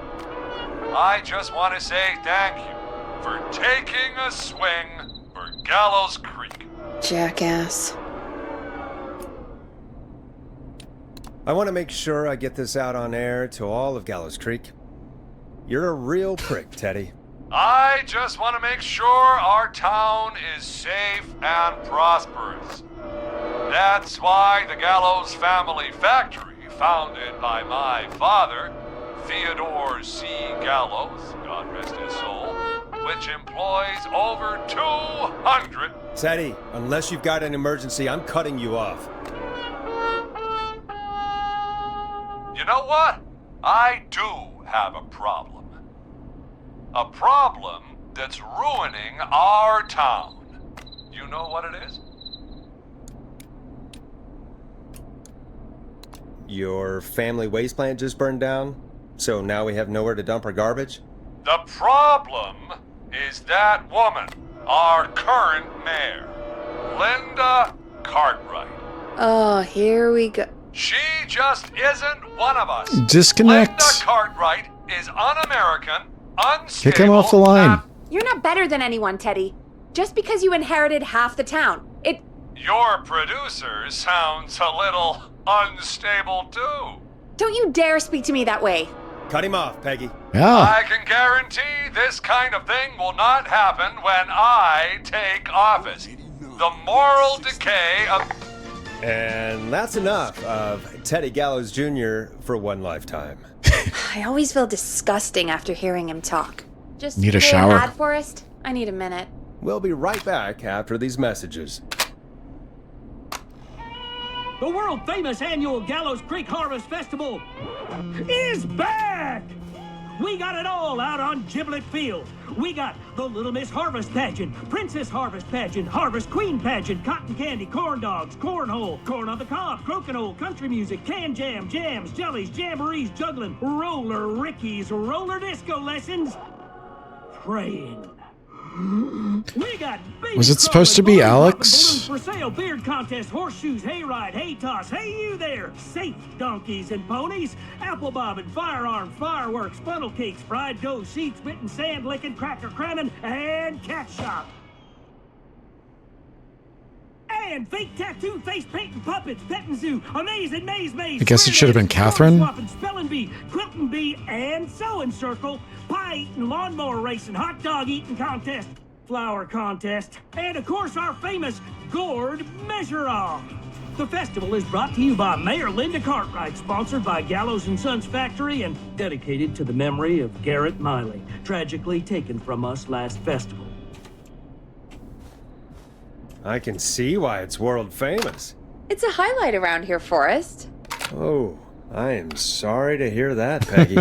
I just want to say thank you for taking a swing for Gallows Creek. Jackass. I want to make sure I get this out on air to all of Gallows Creek. You're a real prick, Teddy. I just want to make sure our town is safe and prosperous. That's why the Gallows Family Factory, founded by my father, Theodore C. Gallows, God rest his soul, which employs over 200... Teddy, unless you've got an emergency, I'm cutting you off. You know what? I do have a problem. A problem that's ruining our town. You know what it is? Your family waste plant just burned down, so now we have nowhere to dump our garbage? The problem is that woman, our current mayor, Linda Cartwright. Oh, here we go. She just isn't one of us. Disconnect. Linda Cartwright is un-American, unstable. Kick him off the line. You're not better than anyone, Teddy. Just because you inherited half the town. Your producer sounds a little unstable too. Don't you dare speak to me that way. Cut him off, Peggy. Yeah. I can guarantee this kind of thing will not happen when I take office. The moral decay of... And that's enough of Teddy Gallows Jr. for one lifetime. I always feel disgusting after hearing him talk. Just Need a play shower. an ad, Forrest? I need a minute. We'll be right back after these messages. The world-famous annual Gallows Creek Harvest Festival is back! We got it all out on Giblet Field. We got the Little Miss Harvest Pageant, Princess Harvest Pageant, Harvest Queen Pageant, Cotton Candy, Corn Dogs, Cornhole, Corn on the Cob, Crokinole, Country Music, Can Jam, Jams, Jellies, Jamborees, Juggling, Roller Rickies, Roller Disco Lessons, Praying. We got Was it supposed to be Alex? balloons for sale, beard contest, horseshoes, hayride, hay toss, hey you there, safe donkeys and ponies, apple bobbing, firearms, fireworks, funnel cakes, fried dough, seed spitting, sand licking, cracker cramming, and cat shop. And fake tattoo, face painting, puppets, petting zoo, amazing maze. I guess it should have been Catherine. Swapping, spelling bee, quilting bee, and sewing circle, pie eating, lawnmower racing, hot dog eating contest, flower contest, and of course our famous gourd measure-off. The festival is brought to you by Mayor Linda Cartwright, sponsored by Gallows & Sons Factory, and dedicated to the memory of Garrett Miley, tragically taken from us last festival. I can see why it's world famous. It's a highlight around here, Forrest. Oh, I am sorry to hear that, Peggy.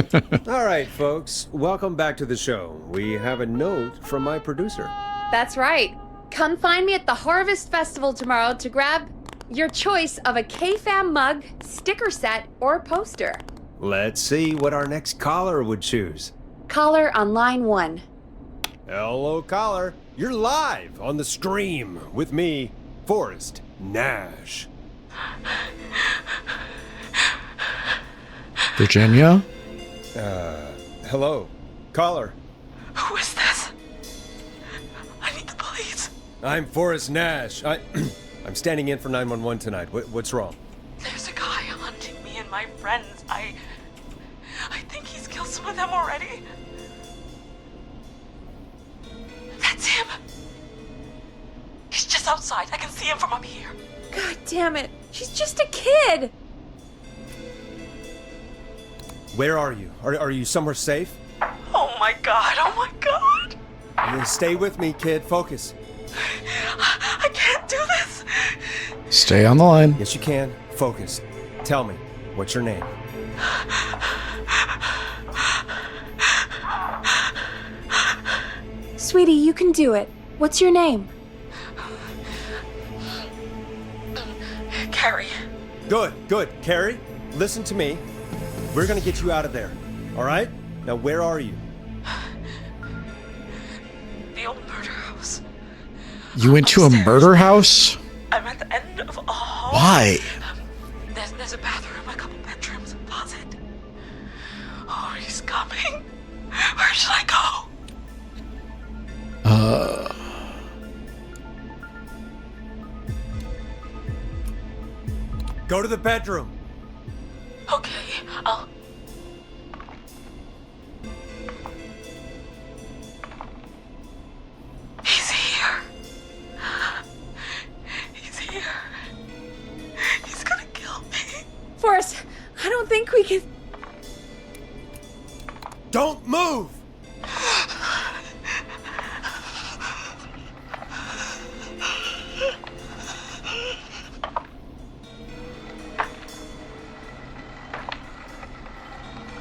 All right, folks, welcome back to the show. We have a note from my producer. That's right. Come find me at the Harvest Festival tomorrow to grab your choice of a K-Fam mug, sticker set, or poster. Let's see what our next caller would choose. Caller on line 1. Hello, caller. You're live on the stream with me, Forrest Nash. Virginia? Hello, caller. Who is this? I need the police. I'm Forrest Nash. I'm standing in for 911 tonight. What's wrong? There's a guy hunting me and my friends. I think he's killed some of them already. That's him. He's just outside. I can see him from up here. God damn it. She's just a kid. Where are you? Are you somewhere safe? Oh my god. Oh my god. Stay with me, kid. Focus. I can't do this. Stay on the line. Yes, you can. Focus. Tell me, what's your name? Sweetie, you can do it. What's your name? Carrie. Good. Carrie, listen to me. We're gonna get you out of there. All right? Now, where are you? The old murder house. You went to a murder house? I'm at the end of a hall. Why? There's a bathroom, a couple bedrooms, a closet. Oh, he's coming. Where should I go? Go to the bedroom. Okay, I'll... He's here. He's here. He's gonna kill me. Forrest, I don't think we can... Don't move!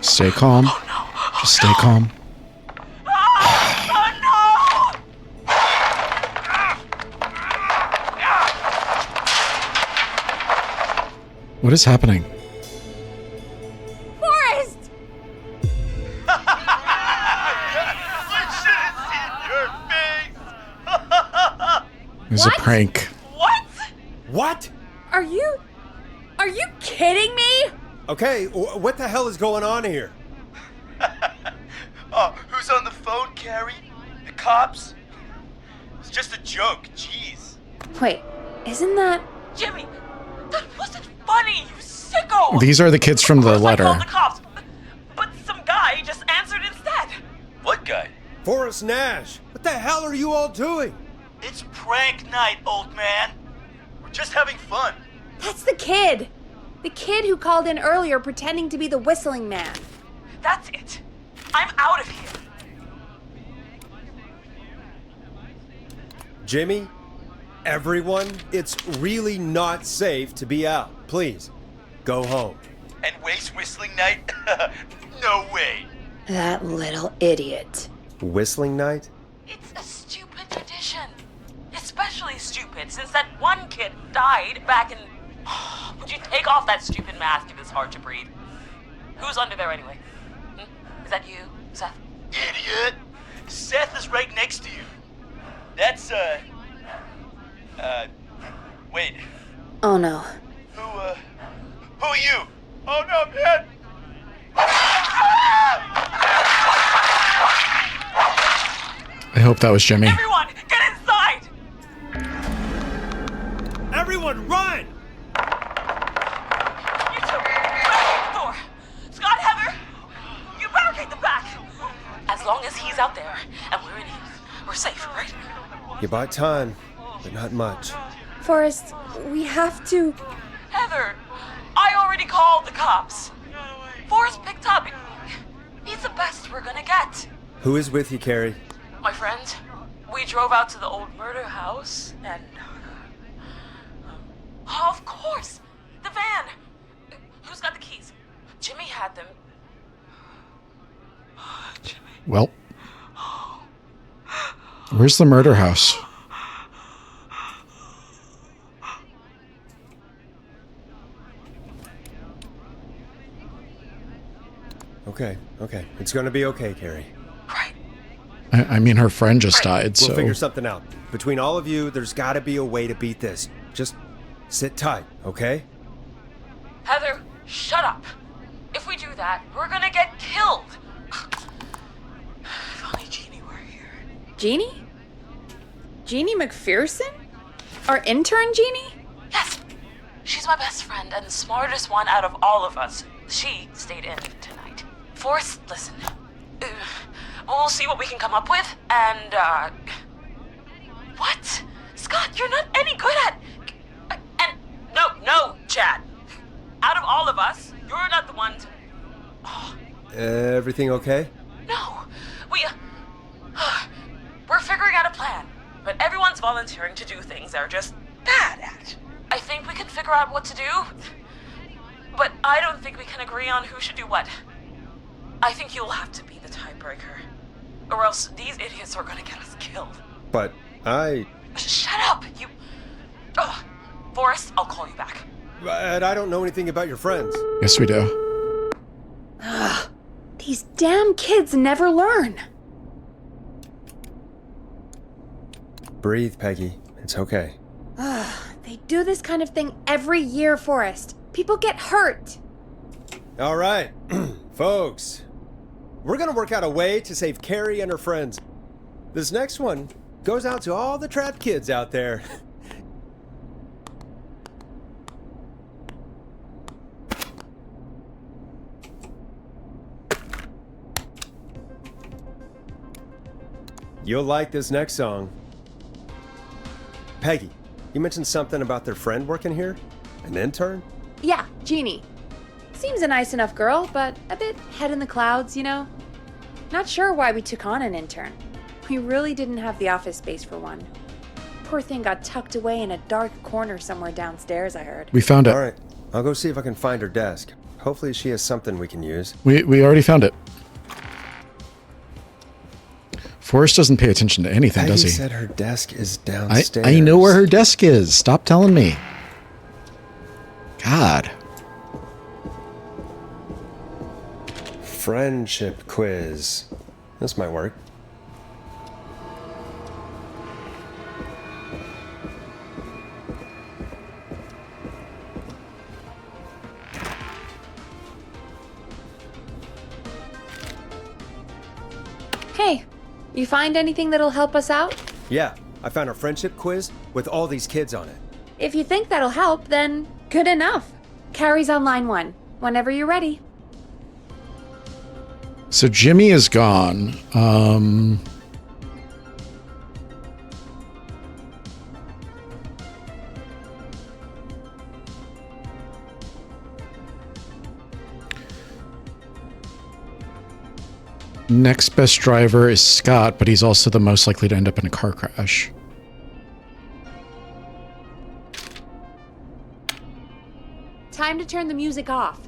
Stay calm. Oh no. Just stay calm. Oh no! What is happening? Forrest! It was a prank. What? Are you kidding me? Okay, what the hell is going on here? Oh, who's on the phone, Carrie? The cops? It's just a joke, jeez. Wait, isn't that... Jimmy, that wasn't funny, you sicko! These are the kids from the Of course I letter. called the cops, but some guy just answered instead. What guy? Forrest Nash, what the hell are you all doing? It's prank night, old man. We're just having fun. That's the kid. The kid who called in earlier pretending to be the whistling man. That's it. I'm out of here. Jimmy, Everyone, it's really not safe to be out. Please, go home. And waste Whistling Night? No way. That little idiot. Whistling night? It's a stupid tradition. Especially stupid since that one kid died back in... Would you take off that stupid mask if it's hard to breathe? Who's under there anyway? Is that you, Seth? Idiot! Seth is right next to you. That's, wait. Oh no. Who are you? Oh no, man! I hope that was Jimmy. Everyone, get inside! Everyone, run! You two, barricade the door. Scott, Heather, you barricade the back. As long as he's out there and we're in here, we're safe, right? You bought time, but not much. Forrest, we have to... Heather, I already called the cops. Forrest picked up. He's the best we're gonna get. Who is with you, Carrie? My friend, we drove out to the old murder house and... Oh, of course! The van! Who's got the keys? Jimmy had them. Jimmy. Well, where's the murder house? Okay. It's gonna be okay, Carrie. Right. I mean, her friend just died, We'll so... figure something out. Between all of you, there's gotta be a way to beat this. Just sit tight, okay? Heather, shut up. If we do that, we're gonna get killed. If only Jeannie were here. Jeannie? Jeannie McPherson? Our intern Jeannie? Yes. She's my best friend and the smartest one out of all of us. She stayed in tonight. Forrest, listen. We'll see what we can come up with, and, What? Scott, you're not any good at... And... No, Chad. Out of all of us, you're not the one to... Oh. Everything okay? No. We're figuring out a plan, but everyone's volunteering to do things they're just bad at. I think we can figure out what to do, but I don't think we can agree on who should do what. I think you'll have to be the tiebreaker, or else these idiots are gonna get us killed. But Shut up, you... Oh, Forrest, I'll call you back. But I don't know anything about your friends. Yes, we do. Ugh, these damn kids never learn. Breathe, Peggy. It's okay. Ugh, they do this kind of thing every year, Forrest. People get hurt. All right, folks. We're gonna work out a way to save Carrie and her friends. This next one goes out to all the trapped kids out there. You'll like this next song. Peggy, you mentioned something about their friend working here? An intern? Yeah, Jeannie. Seems a nice enough girl, but a bit head in the clouds, you know? Not sure why we took on an intern. We really didn't have the office space for one. Poor thing got tucked away in a dark corner somewhere downstairs, I heard. We found it. All right, I'll go see if I can find her desk. Hopefully she has something we can use. We already found it. Forrest doesn't pay attention to anything, does he? Peggy said her desk is downstairs. I know where her desk is. Stop telling me. God. Friendship quiz. This might work. Hey, you find anything that'll help us out? Yeah, I found a friendship quiz with all these kids on it. If you think that'll help, then good enough. Carrie's on line 1, whenever you're ready. So Jimmy is gone. Next best driver is Scott, but he's also the most likely to end up in a car crash. time to turn the music off.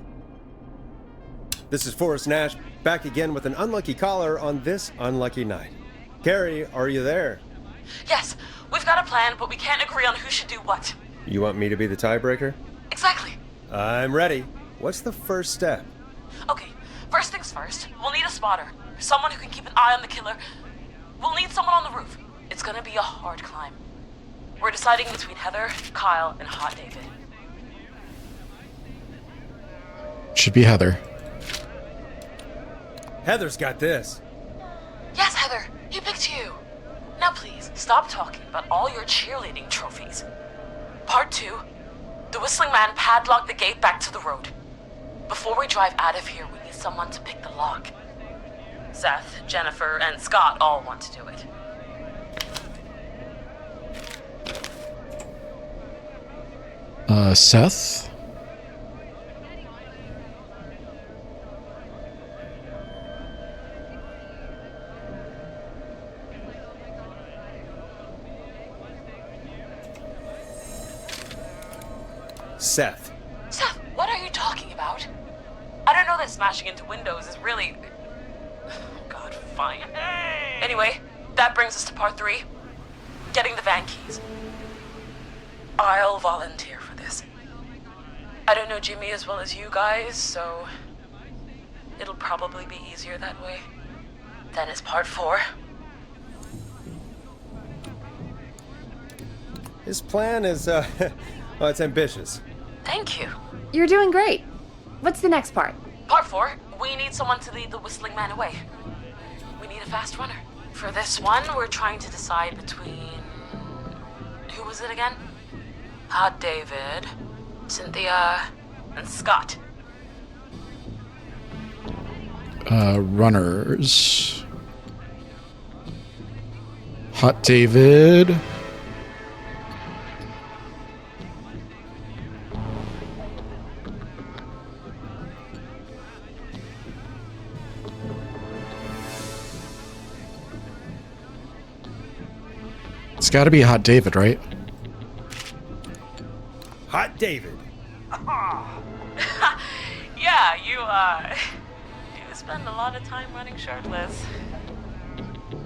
This is Forrest Nash, back again with an unlucky caller on this unlucky night. Carrie, are you there? Yes, we've got a plan, but we can't agree on who should do what. You want me to be the tiebreaker? Exactly. I'm ready. What's the first step? Okay, first things first, we'll need a spotter. Someone who can keep an eye on the killer. We'll need someone on the roof. It's gonna be a hard climb. We're deciding between Heather, Kyle, and Hot David. Should be Heather. Heather's got this. Yes, Heather, he picked you. Now please, stop talking about all your cheerleading trophies. Part 2, the Whistling Man padlocked the gate back to the road. Before we drive out of here, we need someone to pick the lock. Seth, Jennifer, and Scott all want to do it. Seth? Seth. Seth, what are you talking about? I don't know that smashing into windows is really... Oh God, fine. Anyway, that brings us to part 3. Getting the van keys. I'll volunteer for this. I don't know Jimmy as well as you guys, so... it'll probably be easier that way. Then it's part 4. His plan is, well, it's ambitious. Thank you. You're doing great. What's the next part? Part 4, we need someone to lead the Whistling Man away. We need a fast runner. For this one, we're trying to decide between... who was it again? Hot David, Cynthia, and Scott. Runners. Hot David. It's got to be Hot David, right? Hot David. Yeah, you spend a lot of time running shirtless.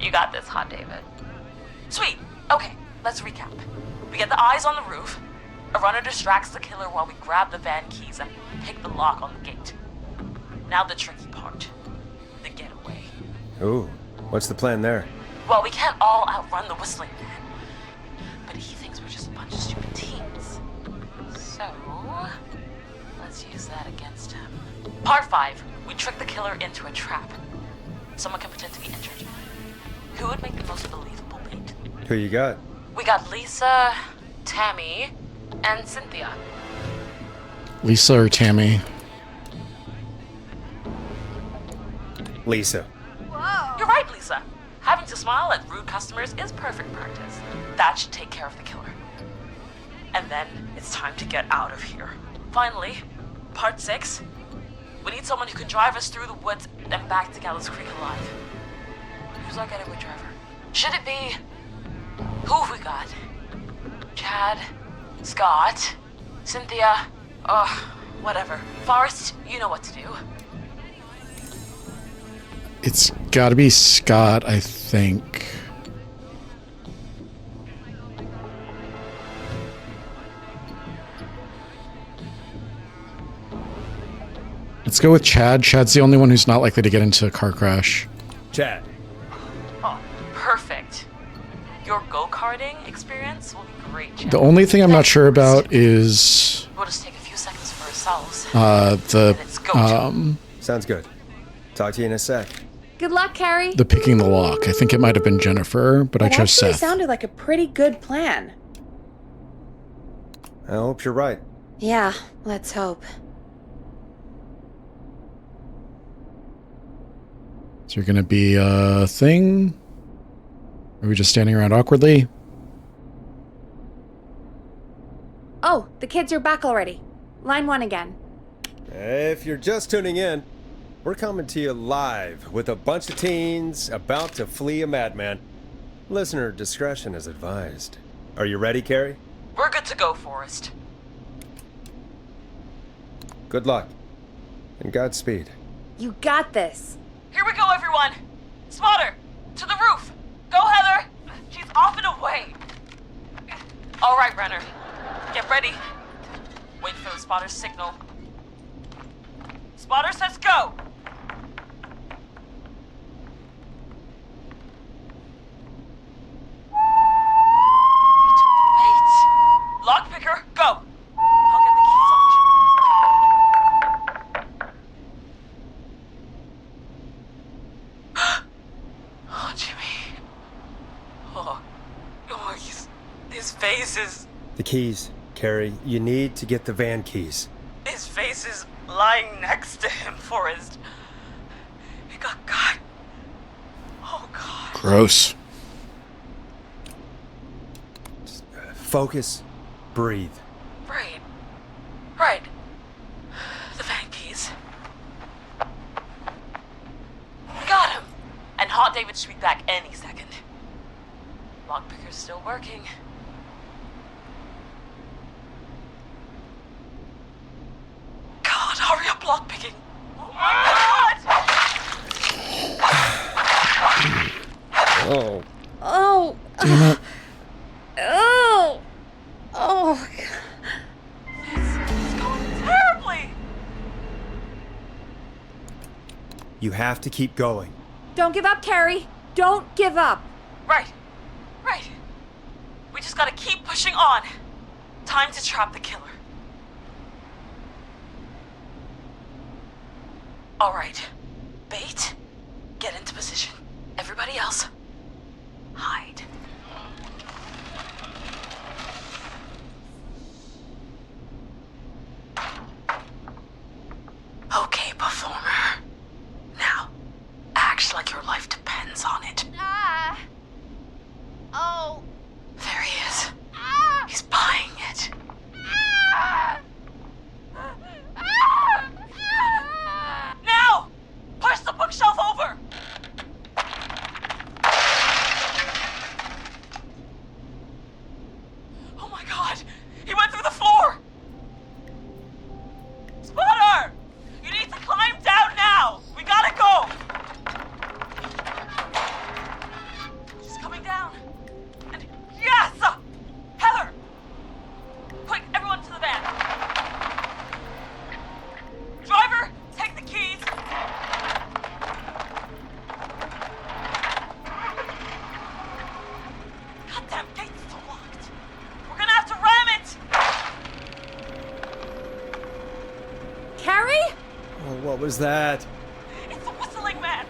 You got this, Hot David. Sweet. Okay, let's recap. We get the eyes on the roof. A runner distracts the killer while we grab the van keys and pick the lock on the gate. Now the tricky part. The getaway. Ooh, what's the plan there? Well, we can't all outrun the Whistling Man. But he thinks we're just a bunch of stupid teens. So, let's use that against him. Part 5, we trick the killer into a trap. Someone can pretend to be injured. Who would make the most believable lead? Who you got? We got Lisa, Tammy, and Cynthia. Lisa or Tammy? Lisa. You're right, Lisa. Having to smile at rude customers is perfect practice. That should take care of the killer. And then it's time to get out of here. Finally, part 6. We need someone who can drive us through the woods and back to Gallows Creek alive. Who's our getaway driver? Should it be... who have we got? Chad? Scott? Cynthia? Whatever. Forrest, you know what to do. It's got to be Scott, I think. Let's go with Chad. Chad's the only one who's not likely to get into a car crash. Chad. Oh, perfect. Your go-karting experience will be great, Chad. The only thing I'm not sure about is... we'll just take a few seconds for ourselves. Sounds good. Talk to you in a sec. Good luck, Carrie. The picking the lock. I think it might have been Jennifer, but I chose That Seth. sounded like a pretty good plan. I hope you're right. Yeah, let's hope. Is there going to be a thing? Are we just standing around awkwardly? Oh, the kids are back already. Line 1 again. If you're just tuning in, we're coming to you live with a bunch of teens about to flee a madman. Listener discretion is advised. Are you ready, Carrie? We're good to go, Forrest. Good luck. And Godspeed. You got this. Here we go, everyone. Spotter, to the roof. Go, Heather. She's off and away. All right, Renner. Get ready. Wait for the spotter's signal. Spotter says go. Wait. Lockpicker, go. I'll get the keys off Jimmy. Oh, Jimmy. Oh, his face is... The keys, Carrie. You need to get the van keys. His face is lying next to him, Forrest. He got cut. Oh, God. Gross. Focus. Breathe. Right. Right. The van keys. Got him. And Hot David should be back any second. Lockpicker's still working. God, hurry up, lockpicking. Oh my God! Oh. Oh. Damn it. Oh. Oh. It's going terribly. You have to keep going. Don't give up, Carrie. Don't give up. Right. Right. We just gotta keep pushing on. Time to trap the killer. All right. Bait. Get into position. Everybody else, hide. Okay, performer. Now, act like your life depends on it. Oh. There he is. He's buying it. Now! Push the bookshelf over! Oh my God! He went through the floor! Spotter! You need to climb down now! We gotta go! She's coming down. And yes! Heather! Quick, everyone to the van. Driver, take the keys. Goddamn gate's still locked. We're gonna have to ram it. Carrie? Oh, what was that? It's the whistling man.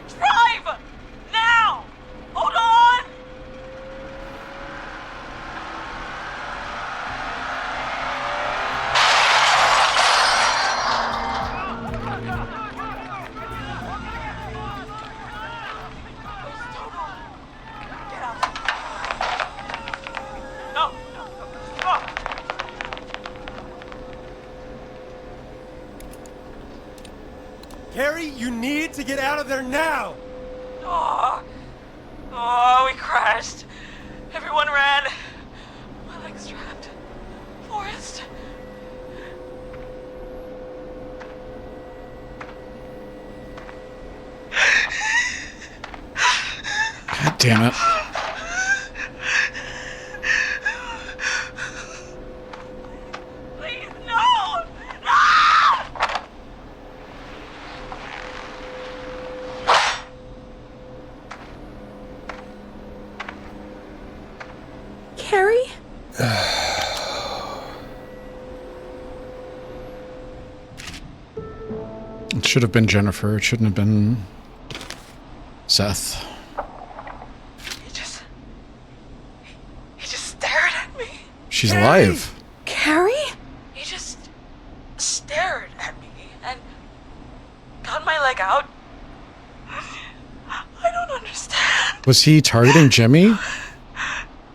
Drive! Now! Hold on! Get out. No! Stop! Carrie, you need to get out of there now! Oh, we crashed. Everyone ran. My leg's trapped. Forrest. God damn it. Please, no! No! Carrie? It should have been Jennifer. It shouldn't have been Seth. He just stared at me. She's alive. Carrie? He just stared at me and got my leg out. I don't understand. Was he targeting Jimmy?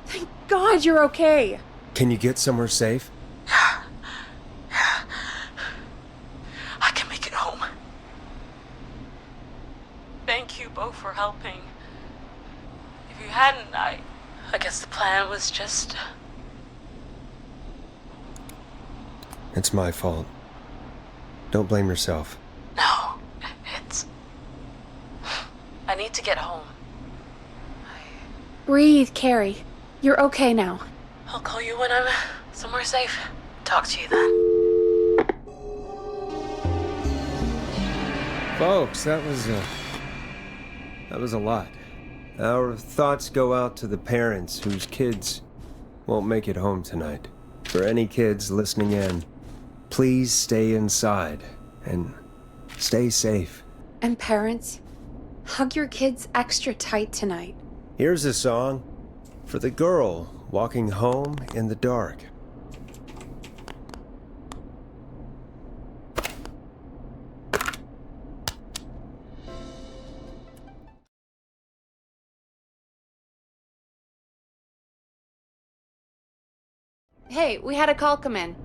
Thank God you're okay. Can you get somewhere safe? I can make it home. Thank you both for helping. If you hadn't, I guess the plan was just... It's my fault. Don't blame yourself. No, it's... I need to get home. Breathe, Carrie. You're okay now. I'll call you when I'm somewhere safe. Talk to you then. Folks, that was a lot. Our thoughts go out to the parents whose kids won't make it home tonight. For any kids listening in, please stay inside and stay safe. And parents, hug your kids extra tight tonight. Here's a song for the girl walking home in the dark. Hey, we had a call come in.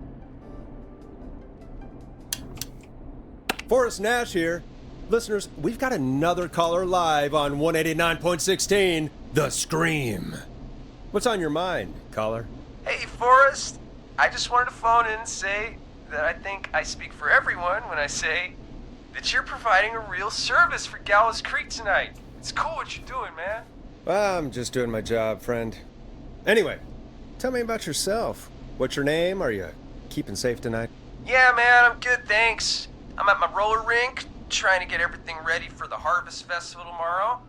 Forrest Nash here. Listeners, we've got another caller live on 189.16, The Scream. What's on your mind, caller? Hey, Forrest. I just wanted to phone in and say that I think I speak for everyone when I say that you're providing a real service for Gallows Creek tonight. It's cool what you're doing, man. Well, I'm just doing my job, friend. Anyway, tell me about yourself. What's your name? Are you keeping safe tonight? Yeah, man, I'm good, thanks. I'm at my roller rink, trying to get everything ready for the Harvest Festival tomorrow.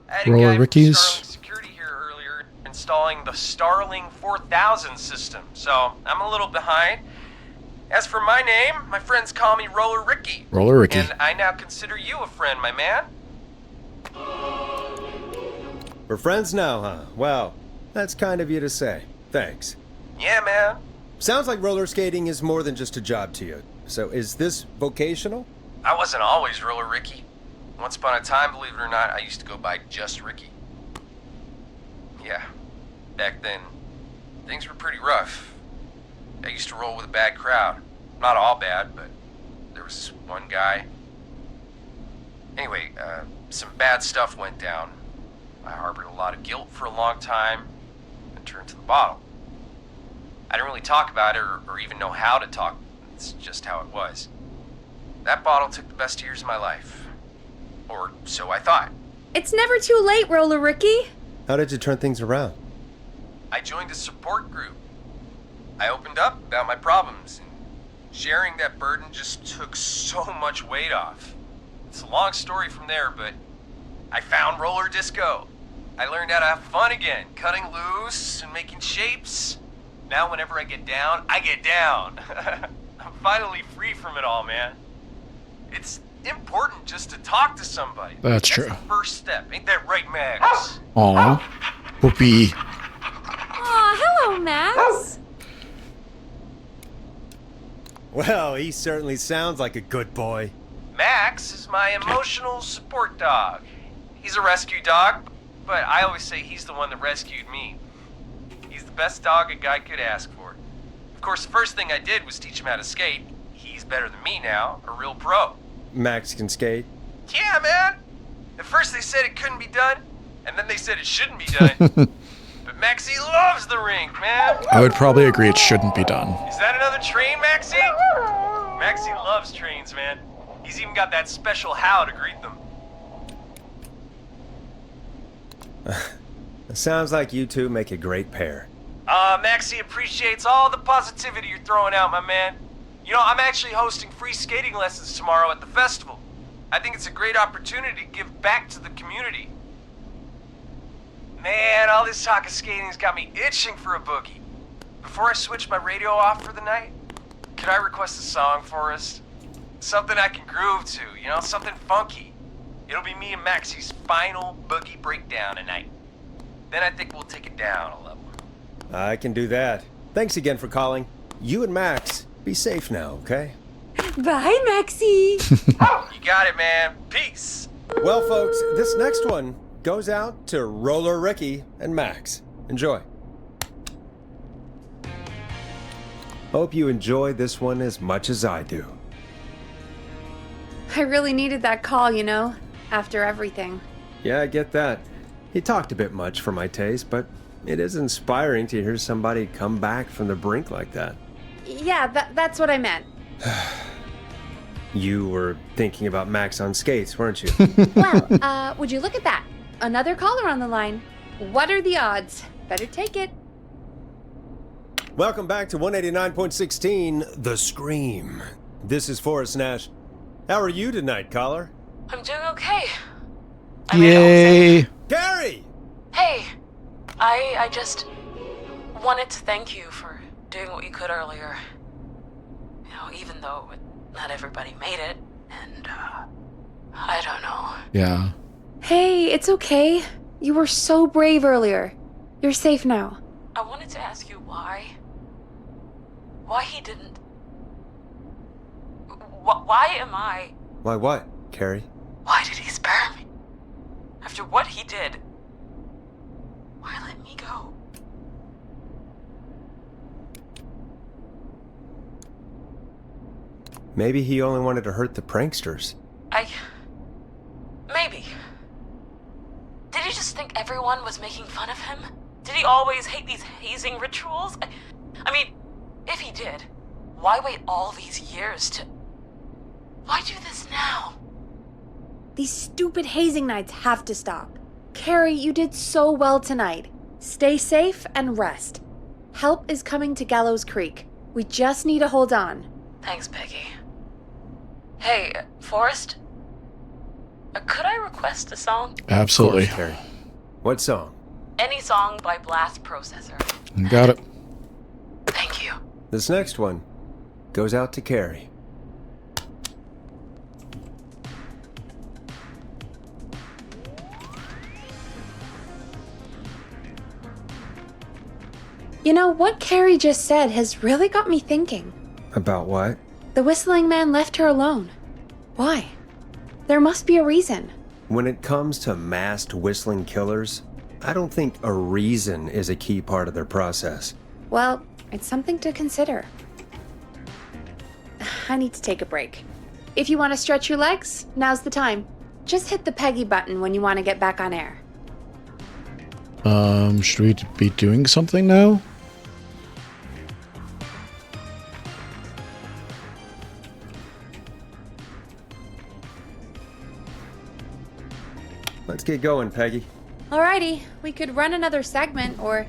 I had a Roller guy from Rickies. Starling Security here earlier installing the Starling 4000 system, so I'm a little behind. As for my name, my friends call me Roller Ricky. Roller Ricky. And I now consider you a friend, my man. We're friends now, huh? Well, that's kind of you to say. Thanks. Yeah, man. Sounds like roller skating is more than just a job to you. So is this vocational? I wasn't always Roller Ricky. Once upon a time, believe it or not, I used to go by just Ricky. Yeah, back then, things were pretty rough. I used to roll with a bad crowd. Not all bad, but there was one guy. Anyway, some bad stuff went down. I harbored a lot of guilt for a long time and turned to the bottle. I didn't really talk about it or even know how to talk. It's just how it was. That bottle took the best years of my life. Or so I thought. It's never too late, Roller Ricky. How did you turn things around? I joined a support group. I opened up about my problems, and sharing that burden just took so much weight off. It's a long story from there, but I found roller disco. I learned how to have fun again, cutting loose and making shapes. Now whenever I get down, I get down. I'm finally free from it all, man. It's important just to talk to somebody. That's true. The first step. Ain't that right, Max? Aw. Whoopee. Aw, hello, Max. Well, he certainly sounds like a good boy. Max is my emotional support dog. He's a rescue dog, but I always say he's the one that rescued me. He's the best dog a guy could ask for. Of course, the first thing I did was teach him how to skate. He's better than me now, a real pro. Max can skate? Yeah, man. At first they said it couldn't be done, and then they said it shouldn't be done. But Maxie loves the rink, man. I would probably agree it shouldn't be done. Is that another train, Maxie? Maxie loves trains, man. He's even got that special how to greet them. It sounds like you two make a great pair. Maxie appreciates all the positivity you're throwing out, my man. You know, I'm actually hosting free skating lessons tomorrow at the festival. I think it's a great opportunity to give back to the community. Man, all this talk of skating's got me itching for a boogie. Before I switch my radio off for the night, could I request a song for us? Something I can groove to, you know, something funky. It'll be me and Maxie's final boogie breakdown tonight. Then I think we'll take it down a level. I can do that. Thanks again for calling. You and Max, be safe now, okay? Bye, Maxie. You got it, man. Peace. Well, folks, this next one goes out to Roller Ricky and Max. Enjoy. Hope you enjoy this one as much as I do. I really needed that call, you know, after everything. Yeah, I get that. He talked a bit much for my taste, but it is inspiring to hear somebody come back from the brink like that. Yeah, that's what I meant. You were thinking about Max on skates, weren't you? Well, would you look at that? Another caller on the line. What are the odds? Better take it. Welcome back to 189.16, The Scream. This is Forrest Nash. How are you tonight, caller? I'm doing okay. Yay! Gary! Hey, I just wanted to thank you for doing what you could earlier. You know, even though not everybody made it, and, I don't know. Yeah. Hey, it's okay. You were so brave earlier. You're safe now. I wanted to ask you why. Why he didn't... Why am I... Why what, Carrie? Why did he spare me? After what he did, why let me go? Maybe he only wanted to hurt the pranksters. Maybe. Did he just think everyone was making fun of him? Did he always hate these hazing rituals? I mean, if he did, why wait all these years to... Why do this now? These stupid hazing nights have to stop. Carrie, you did so well tonight. Stay safe and rest. Help is coming to Gallows Creek. We just need to hold on. Thanks, Peggy. Hey, Forrest? Could I request a song? Absolutely. Of course, Carrie. What song? Any song by Blast Processor. Got it. Thank you. This next one goes out to Carrie. You know, what Carrie just said has really got me thinking. About what? The whistling man left her alone. Why? There must be a reason. When it comes to masked whistling killers, I don't think a reason is a key part of their process. Well, it's something to consider. I need to take a break. If you want to stretch your legs, now's the time. Just hit the Peggy button when you want to get back on air. Should we be doing something now? Let's get going, Peggy. Alrighty, we could run another segment or...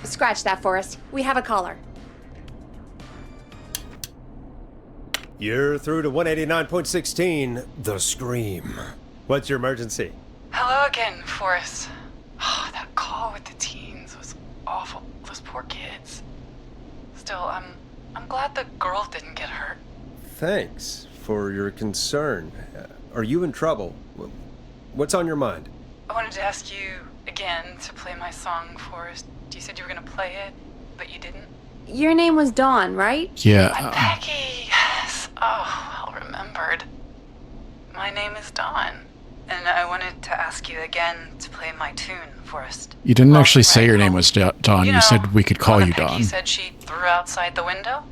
Scratch that, Forrest. We have a caller. You're through to 189.16, The Scream. What's your emergency? Hello again, Forrest. Oh, that call with the teens was awful. Those poor kids. Still, I'm glad the girl didn't get hurt. Thanks for your concern. Are you in trouble? What's on your mind? I wanted to ask you again to play my song, Forrest. You said you were gonna play it, but you didn't. Your name was Dawn, right? Yeah. Peggy, yes. Oh, well remembered. My name is Dawn, and I wanted to ask you again to play my tune, Forrest. You didn't actually say your name was Dawn. You said we could call you Peggy Dawn. said she threw outside the window?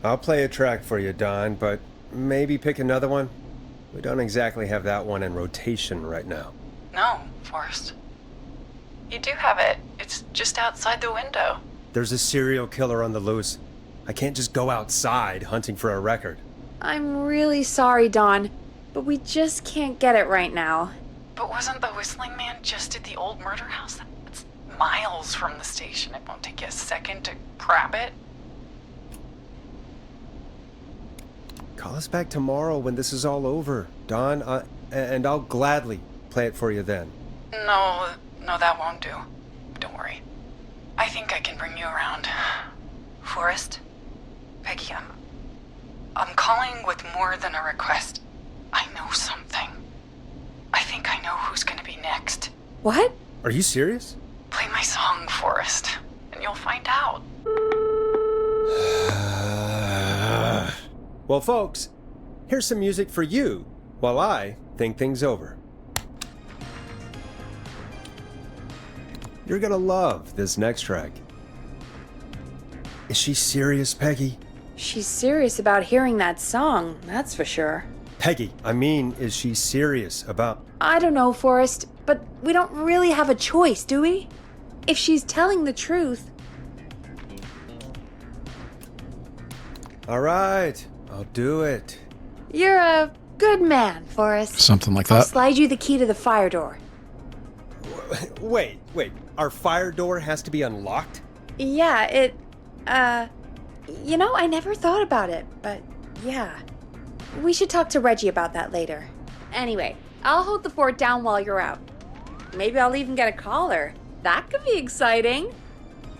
I'll play a track for you, Don, but maybe pick another one. We don't exactly have that one in rotation right now. No, Forrest. You do have it. It's just outside the window. There's a serial killer on the loose. I can't just go outside hunting for a record. I'm really sorry, Dawn, but we just can't get it right now. But wasn't the whistling man just at the old murder house? That's miles from the station. It won't take you a second to grab it. Call us back tomorrow when this is all over, Don, and I'll gladly play it for you then. No, that won't do. Don't worry. I think I can bring you around. Forrest? Peggy, I'm calling with more than a request. I know something. I think I know who's gonna be next. What? Are you serious? Play my song, Forrest, and you'll find out. Well, folks, here's some music for you while I think things over. You're gonna love this next track. Is she serious, Peggy? She's serious about hearing that song, that's for sure. Peggy, I mean, is she serious about... I don't know, Forrest, but we don't really have a choice, do we? If she's telling the truth... All right, I'll do it. You're a good man, Forrest. Something like I'll that. slide you the key to the fire door. Wait. Our fire door has to be unlocked? Yeah, you know, I never thought about it, but yeah. We should talk to Reggie about that later. Anyway, I'll hold the fort down while you're out. Maybe I'll even get a caller. That could be exciting.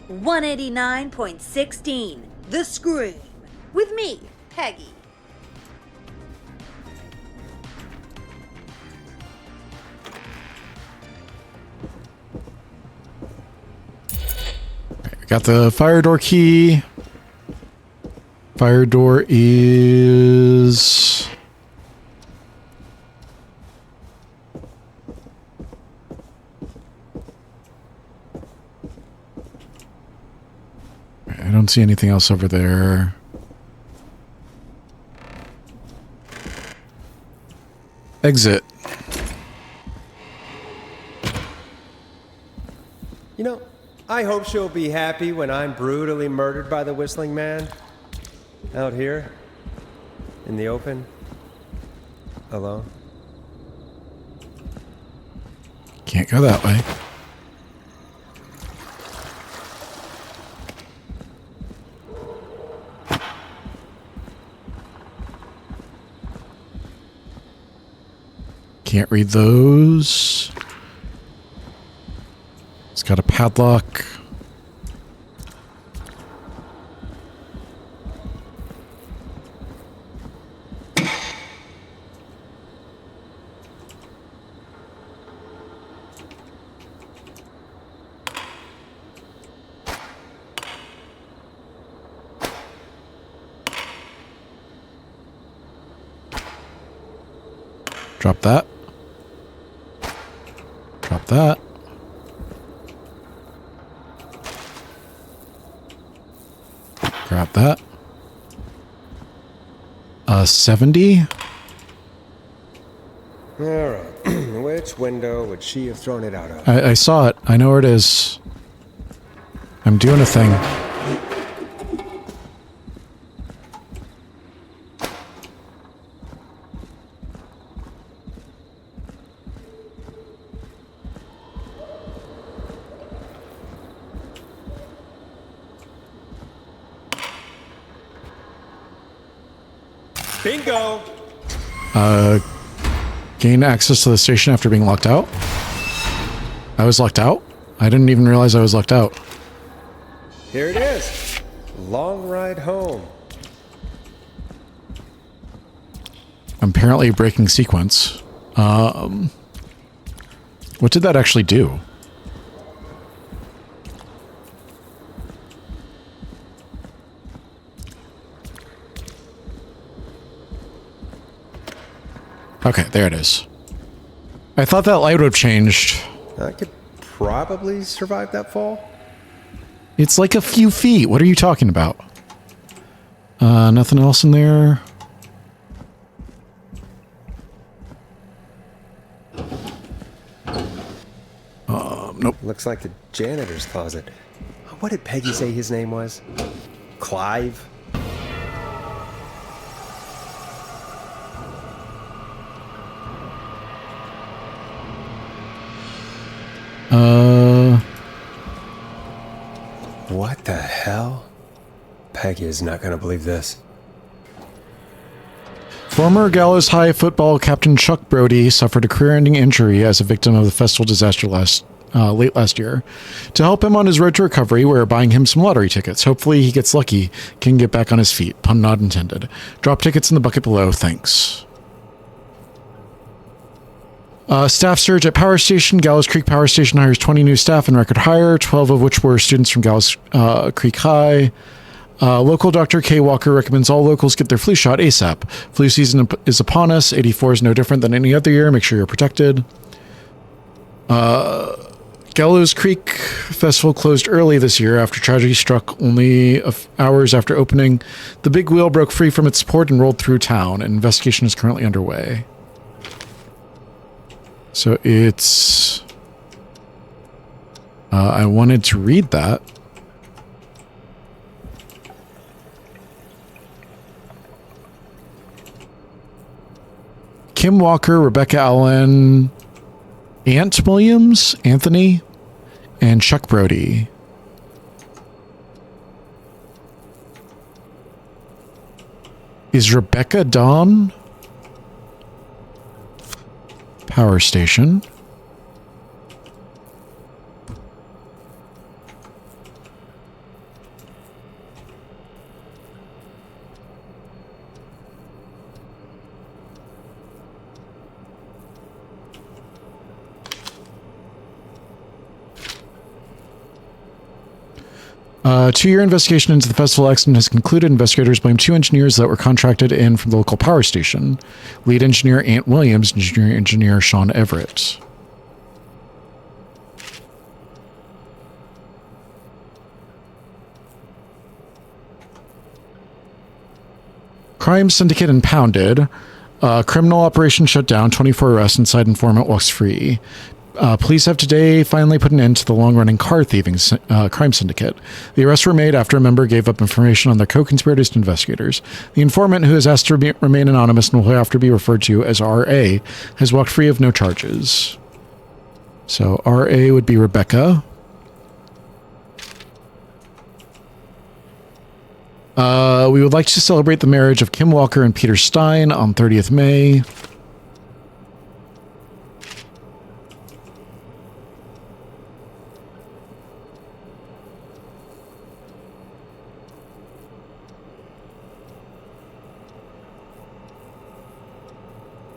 189.16, The Scream. With me, Peggy. Got the fire door key. Fire door is... I don't see anything else over there. Exit. You know, I hope she'll be happy when I'm brutally murdered by the Whistling Man. Out here, in the open, alone. Can't go that way. Can't read those. It's got a padlock. Drop that. Drop that. Grab that. 70. All right. Which window would she have thrown it out of? I saw it. I know where it is. I'm doing a thing. Bingo! Gain access to the station after being locked out? I was locked out? I didn't even realize I was locked out. Here it is. Long ride home. Apparently breaking sequence. What did that actually do? Okay, there it is. I thought that light would have changed. I could probably survive that fall. It's like a few feet. What are you talking about? Nothing else in there? Nope. Looks like the janitor's closet. What did Peggy say his name was? Clive? What the hell? Peggy is not going to believe this. Former Gallows High football captain Chuck Brody suffered a career-ending injury as a victim of the festival disaster late last year. To help him on his road to recovery, we're buying him some lottery tickets. Hopefully he gets lucky, can get back on his feet. Pun not intended. Drop tickets in the bucket below. Thanks. Staff surge at Power Station. Gallows Creek Power Station hires 20 new staff in record hire, 12 of which were students from Gallows Creek High. Local Dr. K. Walker recommends all locals get their flu shot ASAP. Flu season is upon us. 84 is no different than any other year. Make sure you're protected. Gallows Creek Festival closed early this year after tragedy struck only hours after opening. The big wheel broke free from its support and rolled through town. An investigation is currently underway. So it's... I wanted to read that. Kim Walker, Rebecca Allen, Ant Williams, Anthony, and Chuck Brody. Is Rebecca Dawn? Power station. Two-year investigation into the festival accident has concluded. Investigators blame 2 engineers that were contracted in from the local power station. Lead engineer Ant Williams, engineer Sean Everett. Crime syndicate impounded. Criminal operation shut down. 24 arrests. Inside informant walks free. Police have today finally put an end to the long-running car thieving crime syndicate. The arrests were made after a member gave up information on their co-conspirators to investigators. The informant, who is asked to remain anonymous and will have to be referred to as R.A., has walked free of no charges. So R.A. would be Rebecca. We would like to celebrate the marriage of Kim Walker and Peter Stein on 30th May.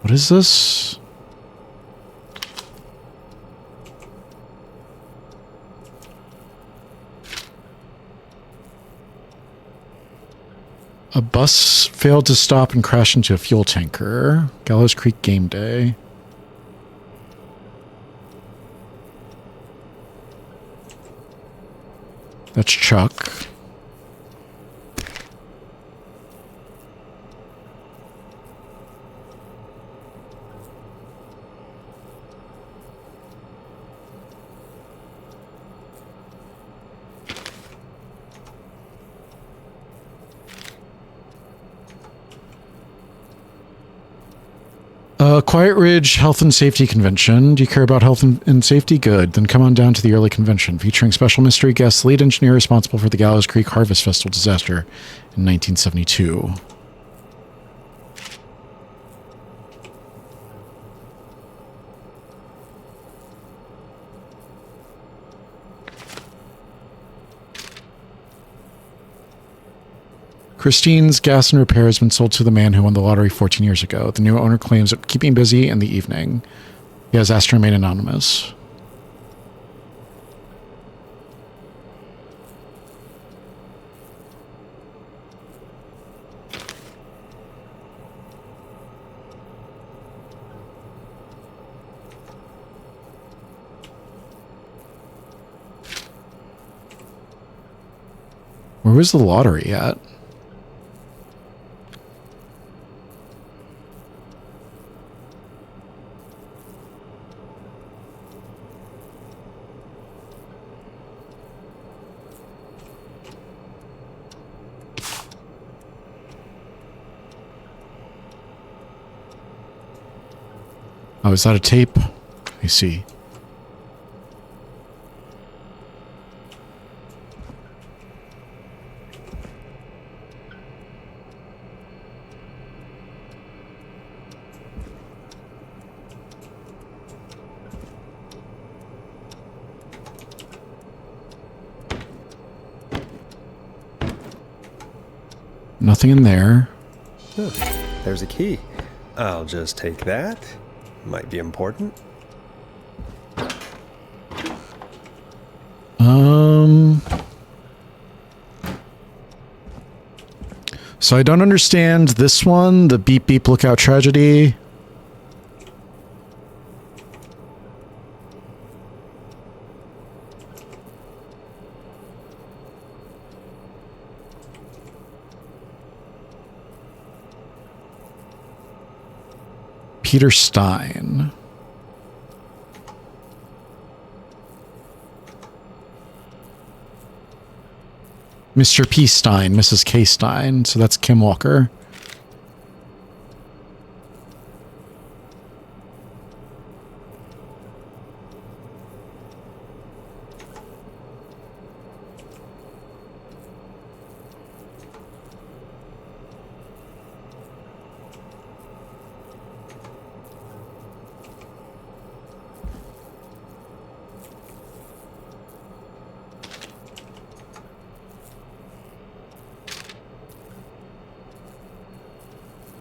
What is this? A bus failed to stop and crashed into a fuel tanker. Gallows Creek game day. That's Chuck. Quiet Ridge Health and Safety Convention. Do you care about health and safety? Good. Then come on down to the early convention, featuring special mystery guests, lead engineer responsible for the Gallows Creek Harvest Festival disaster in 1972. Christine's Gas and Repair has been sold to the man who won the lottery 14 years ago. The new owner claims it keeping busy in the evening. He has asked to remain anonymous. Where was the lottery at? Oh, is that a tape? I see. Nothing in there. Oh, there's a key. I'll just take that. Might be important. So I don't understand this one, the beep beep lookout tragedy. Peter Stein. Mr. P. Stein, Mrs. K. Stein. So that's Kim Walker.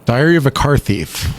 Diary of a Car Thief.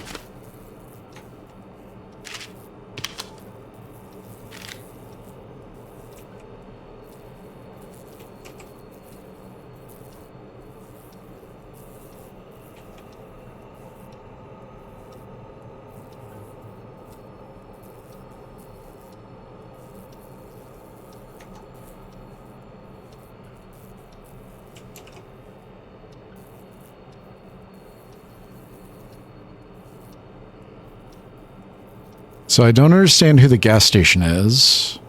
So I don't understand who the gas station is.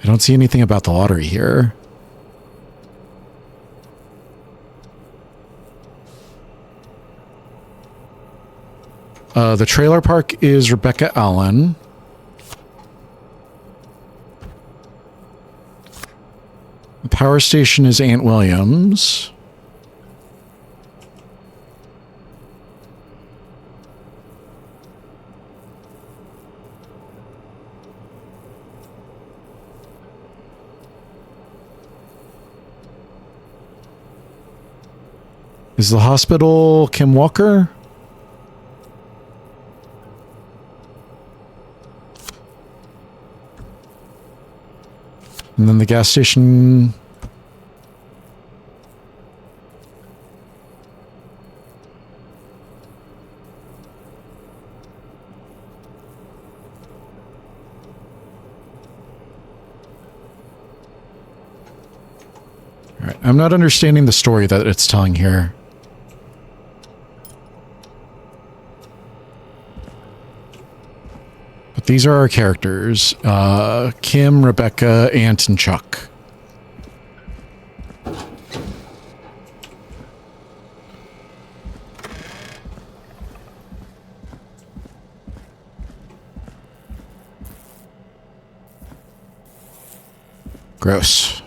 I don't see anything about the lottery here. The trailer park is Rebecca Allen. The power station is Aunt Williams. Is the hospital Kim Walker? And then the gas station. All right, I'm not understanding the story that it's telling here. But these are our characters. Kim, Rebecca, Ant, and Chuck. Gross.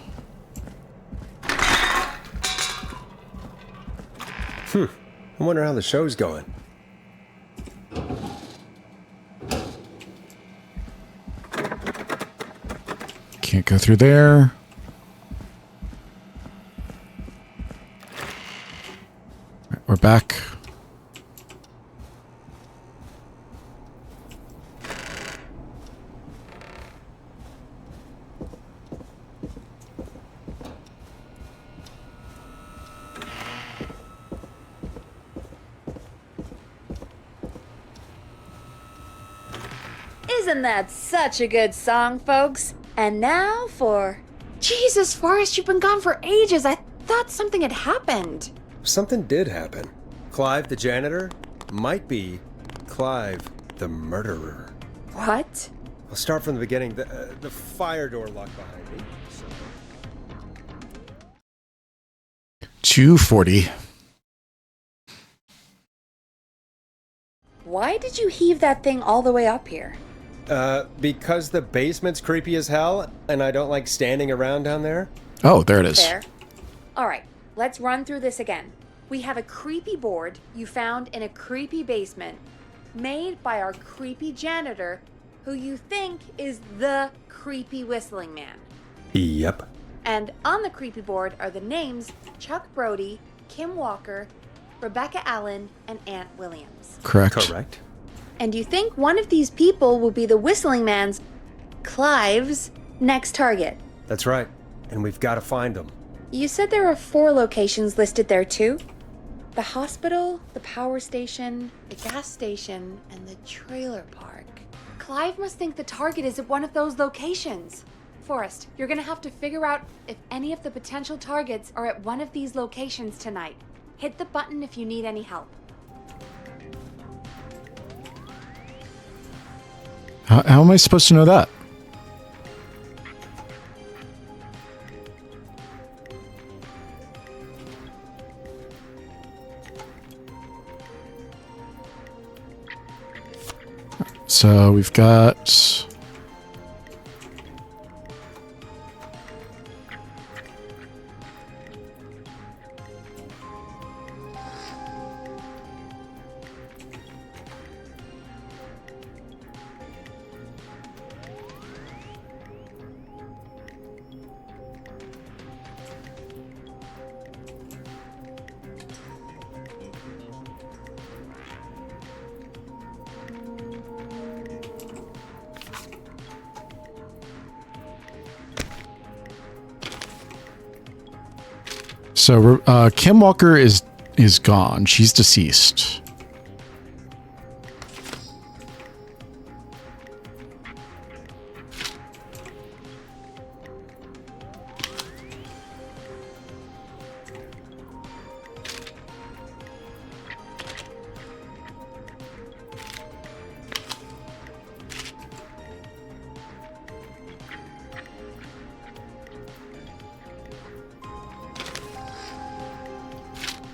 I wonder how the show's going. Can't go through there. Right, we're back. Isn't that such a good song, folks? And now for... Jesus, Forrest, you've been gone for ages. I thought something had happened. Something did happen. Clive the janitor might be Clive the murderer. What? I'll start from the beginning. The fire door locked behind me. So... 240. Why did you heave that thing all the way up here? Because the basement's creepy as hell, and I don't like standing around down there. Oh, there it is. There. All right, let's run through this again. We have a creepy board you found in a creepy basement, made by our creepy janitor, who you think is the creepy whistling man. Yep. And on the creepy board are the names Chuck Brody, Kim Walker, Rebecca Allen, and Aunt Williams. Correct. And you think one of these people will be the whistling man's, Clive's, next target. That's right. And we've got to find them. You said there are 4 locations listed there too? The hospital, the power station, the gas station, and the trailer park. Clive must think the target is at one of those locations. Forrest, you're gonna have to figure out if any of the potential targets are at one of these locations tonight. Hit the button if you need any help. How am I supposed to know that? So we've got... So Kim Walker is gone. She's deceased.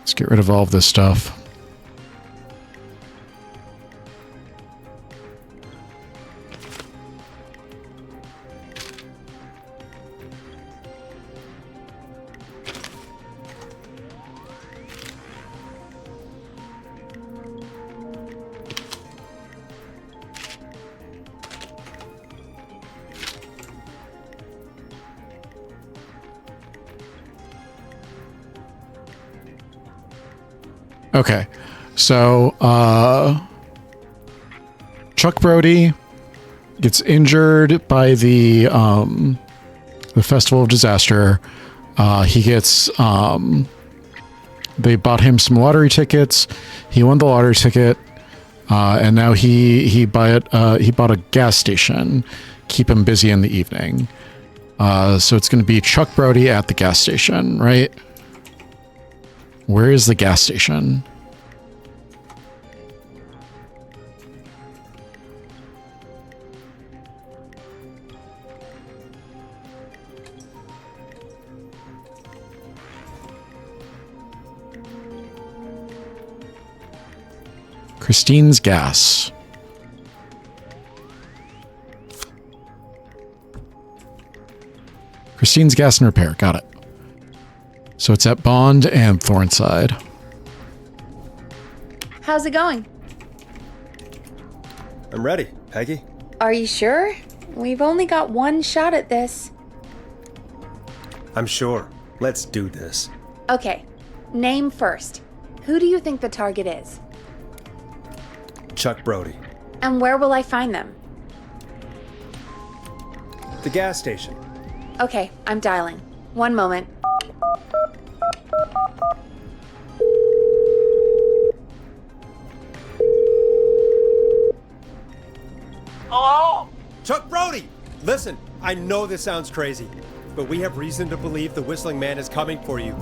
Let's get rid of all of this stuff. Okay, so Chuck Brody gets injured by the Festival of Disaster. He gets they bought him some lottery tickets. He won the lottery ticket, and now he bought a gas station. Keep him busy in the evening. So it's going to be Chuck Brody at the gas station, right? Where is the gas station? Christine's Gas. Christine's Gas and Repair. Got it. So it's at Bond and Thornside. How's it going? I'm ready, Peggy. Are you sure? We've only got one shot at this. I'm sure. Let's do this. Okay, name first. Who do you think the target is? Chuck Brody. And where will I find them? The gas station. Okay, I'm dialing. One moment. Hello? Chuck Brody! Listen, I know this sounds crazy, but we have reason to believe the Whistling Man is coming for you.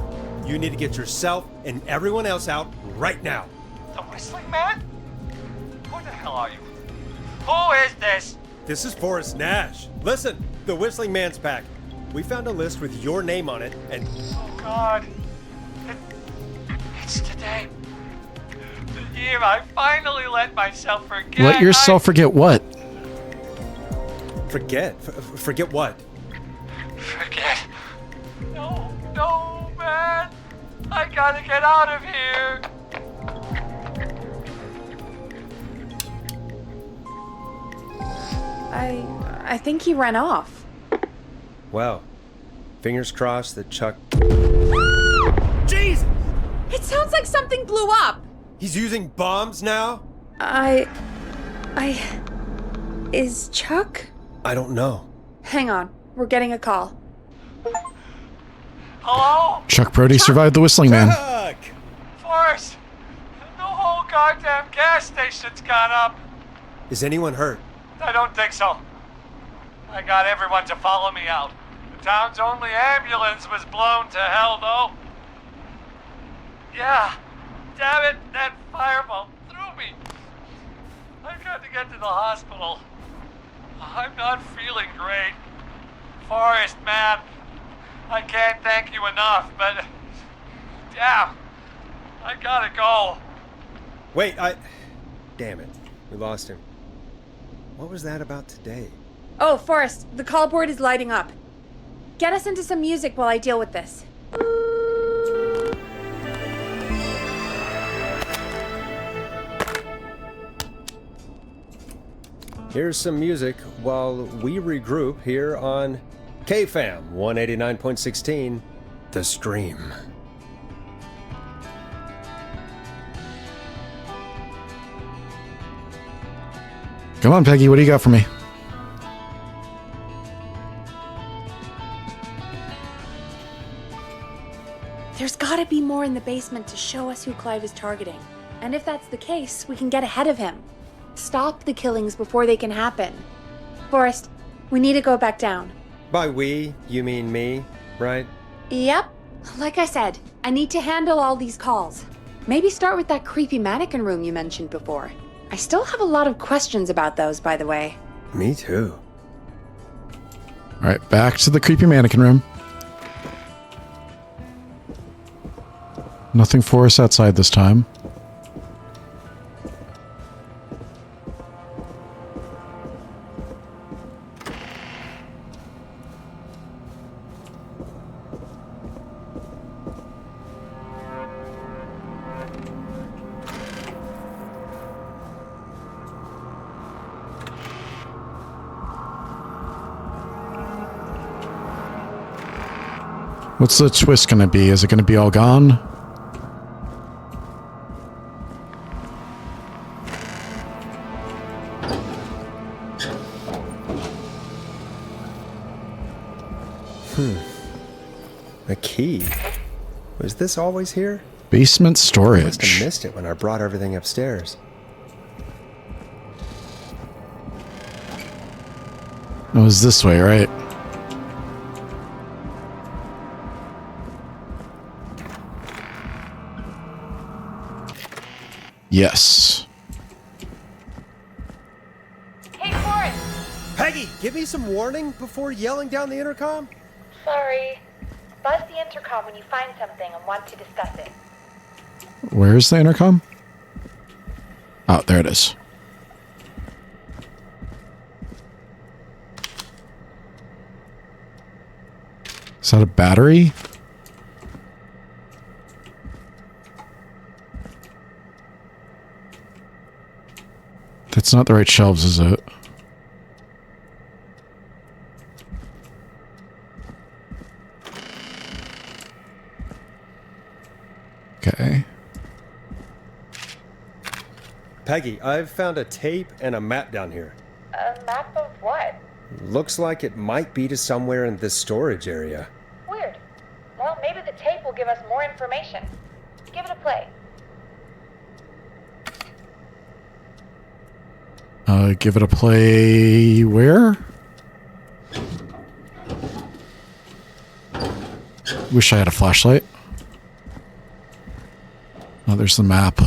You need to get yourself and everyone else out right now. The Whistling Man? Who the hell are you? Who is this? This is Forrest Nash. Listen, the Whistling Man's pack. We found a list with your name on it, and... Oh, God. It's today. The year I finally let myself forget. Let yourself forget what? Forget? Forget what? Forget. No, man. I gotta get out of here. I think he ran off. Well, fingers crossed that Chuck... Jesus! It sounds like something blew up. He's using bombs now? Is Chuck? I don't know. Hang on, we're getting a call. Hello? Chuck Brody survived the Whistling Man. Chuck! Forrest, the whole goddamn gas station's gone up. Is anyone hurt? I don't think so. I got everyone to follow me out. The town's only ambulance was blown to hell, though. Yeah, damn it, that fireball threw me. I've got to get to the hospital. I'm not feeling great. Forrest, man, I can't thank you enough, but... Damn, I gotta go. Wait, Damn it, we lost him. What was that about today? Oh, Forrest, the call board is lighting up. Get us into some music while I deal with this. Here's some music while we regroup here on KFAM 189.16, The Stream. Come on, Peggy, what do you got for me? There's be more in the basement to show us who Clive is targeting. And if that's the case, we can get ahead of him. Stop the killings before they can happen. Forrest, we need to go back down. By we, you mean me, right? Yep. Like I said, I need to handle all these calls. Maybe start with that creepy mannequin room you mentioned before. I still have a lot of questions about those, by the way. Me too. All right, back to the creepy mannequin room. Nothing for us outside this time. What's the twist going to be? Is it going to be all gone? A key? Was this always here? Basement storage. I must have missed it when I brought everything upstairs. It was this way, right? Yes. Hey, Forrest! Peggy, give me some warning before yelling down the intercom? Sorry. Buzz the intercom when you find something and want to discuss it. Where's the intercom? Oh, there it is. Is that a battery? That's not the right shelves, is it? Okay. Peggy, I've found a tape and a map down here. A map of what? Looks like it might be to somewhere in this storage area. Weird. Well, maybe the tape will give us more information. Give it a play. Give it a play where? Wish I had a flashlight. Oh, there's the map.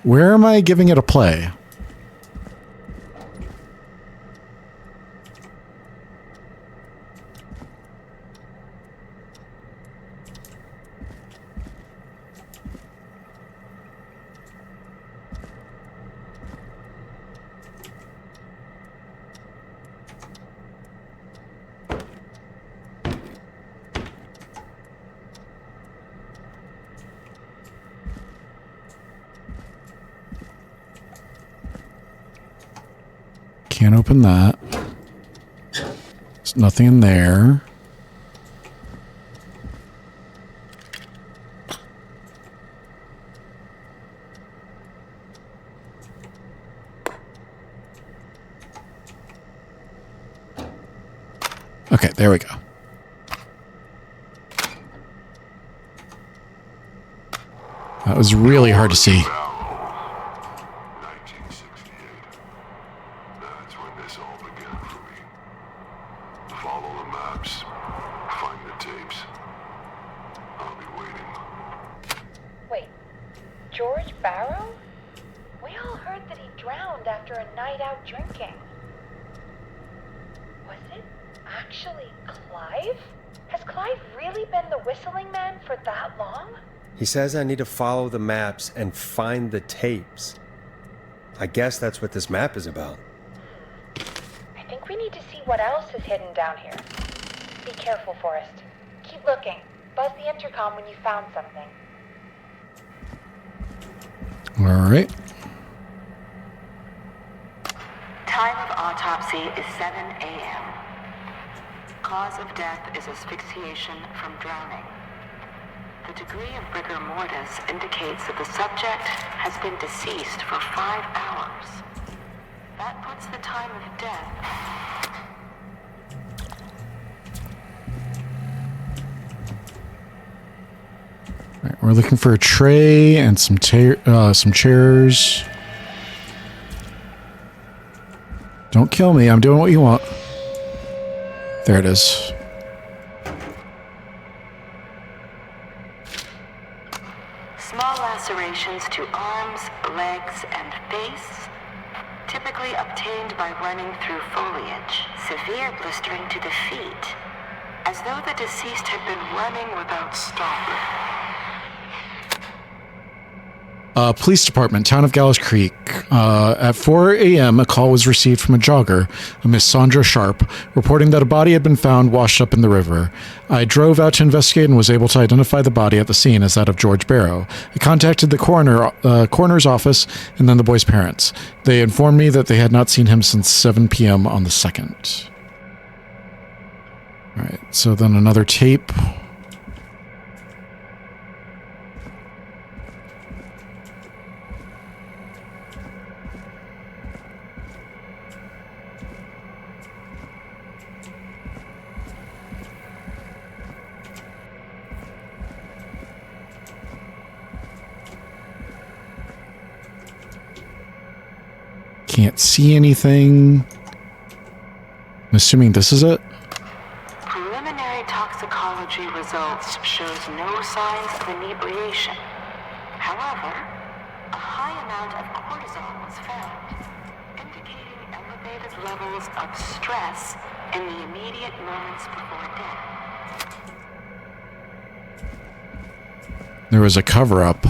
Where am I giving it a play? Can't open that. There's nothing in there. Okay, there we go. That was really hard to see. He says I need to follow the maps and find the tapes. I guess that's what this map is about. I think we need to see what else is hidden down here. Be careful, Forrest. Keep looking. Buzz the intercom when you found something. All right. Time of autopsy is 7 a.m. Cause of death is asphyxiation from drowning. the degree of rigor mortis indicates that the subject has been deceased for 5 hours. That puts the time of death. All right, we're looking for a tray and some chairs. Don't kill me. I'm doing what you want. There it is. Small lacerations to arms, legs, and face, typically obtained by running through foliage. Severe blistering to the feet, as though the deceased had been running without stopping. Police Department, Town of Gallows Creek. At 4 a.m., a call was received from a jogger, a Miss Sandra Sharp, reporting that a body had been found washed up in the river. I drove out to investigate and was able to identify the body at the scene as that of George Barrow. I contacted the coroner's office and then the boy's parents. They informed me that they had not seen him since 7 p.m. on the 2nd. All right, so then another tape. Can't see anything. I'm assuming this is it. Preliminary toxicology results shows no signs of inebriation. However, a high amount of cortisol was found, indicating elevated levels of stress in the immediate moments before death. There was a cover-up.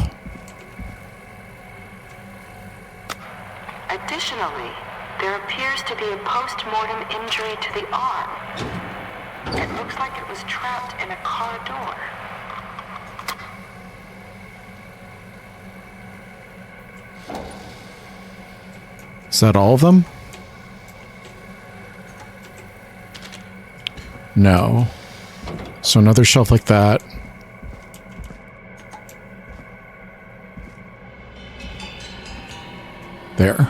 Additionally, there appears to be a post-mortem injury to the arm. It looks like it was trapped in a car door. Is that all of them? No. So another shelf like that. There.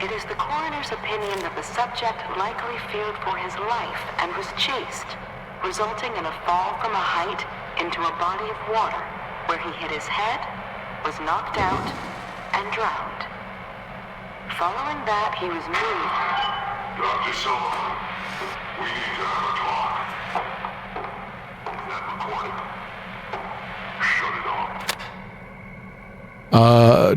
It is the coroner's opinion that the subject likely feared for his life and was chased, resulting in a fall from a height into a body of water, where he hit his head, was knocked out, and drowned. Following that, he was moved. Dr. Sullivan, we need to have a talk. That recording. Shut it off.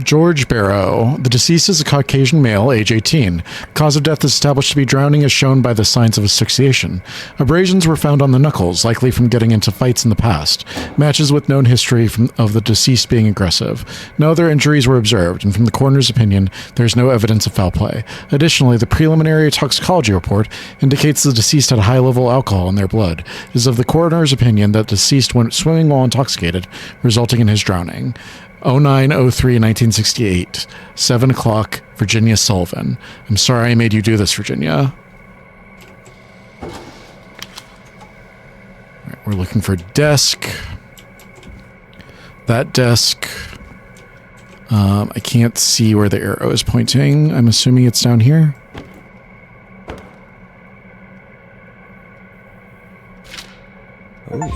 George Barrow. The deceased is a Caucasian male, age 18. Cause of death is established to be drowning as shown by the signs of asphyxiation. Abrasions were found on the knuckles, likely from getting into fights in the past. Matches with known history of the deceased being aggressive. No other injuries were observed, and from the coroner's opinion, there is no evidence of foul play. Additionally, the preliminary toxicology report indicates the deceased had high level alcohol in their blood. It is of the coroner's opinion that the deceased went swimming while intoxicated, resulting in his drowning. 09/03/1968, 7 o'clock, Virginia Sullivan. I'm sorry I made you do this, Virginia. Right, we're looking for desk. That desk. I can't see where the arrow is pointing. I'm assuming it's down here. Ooh,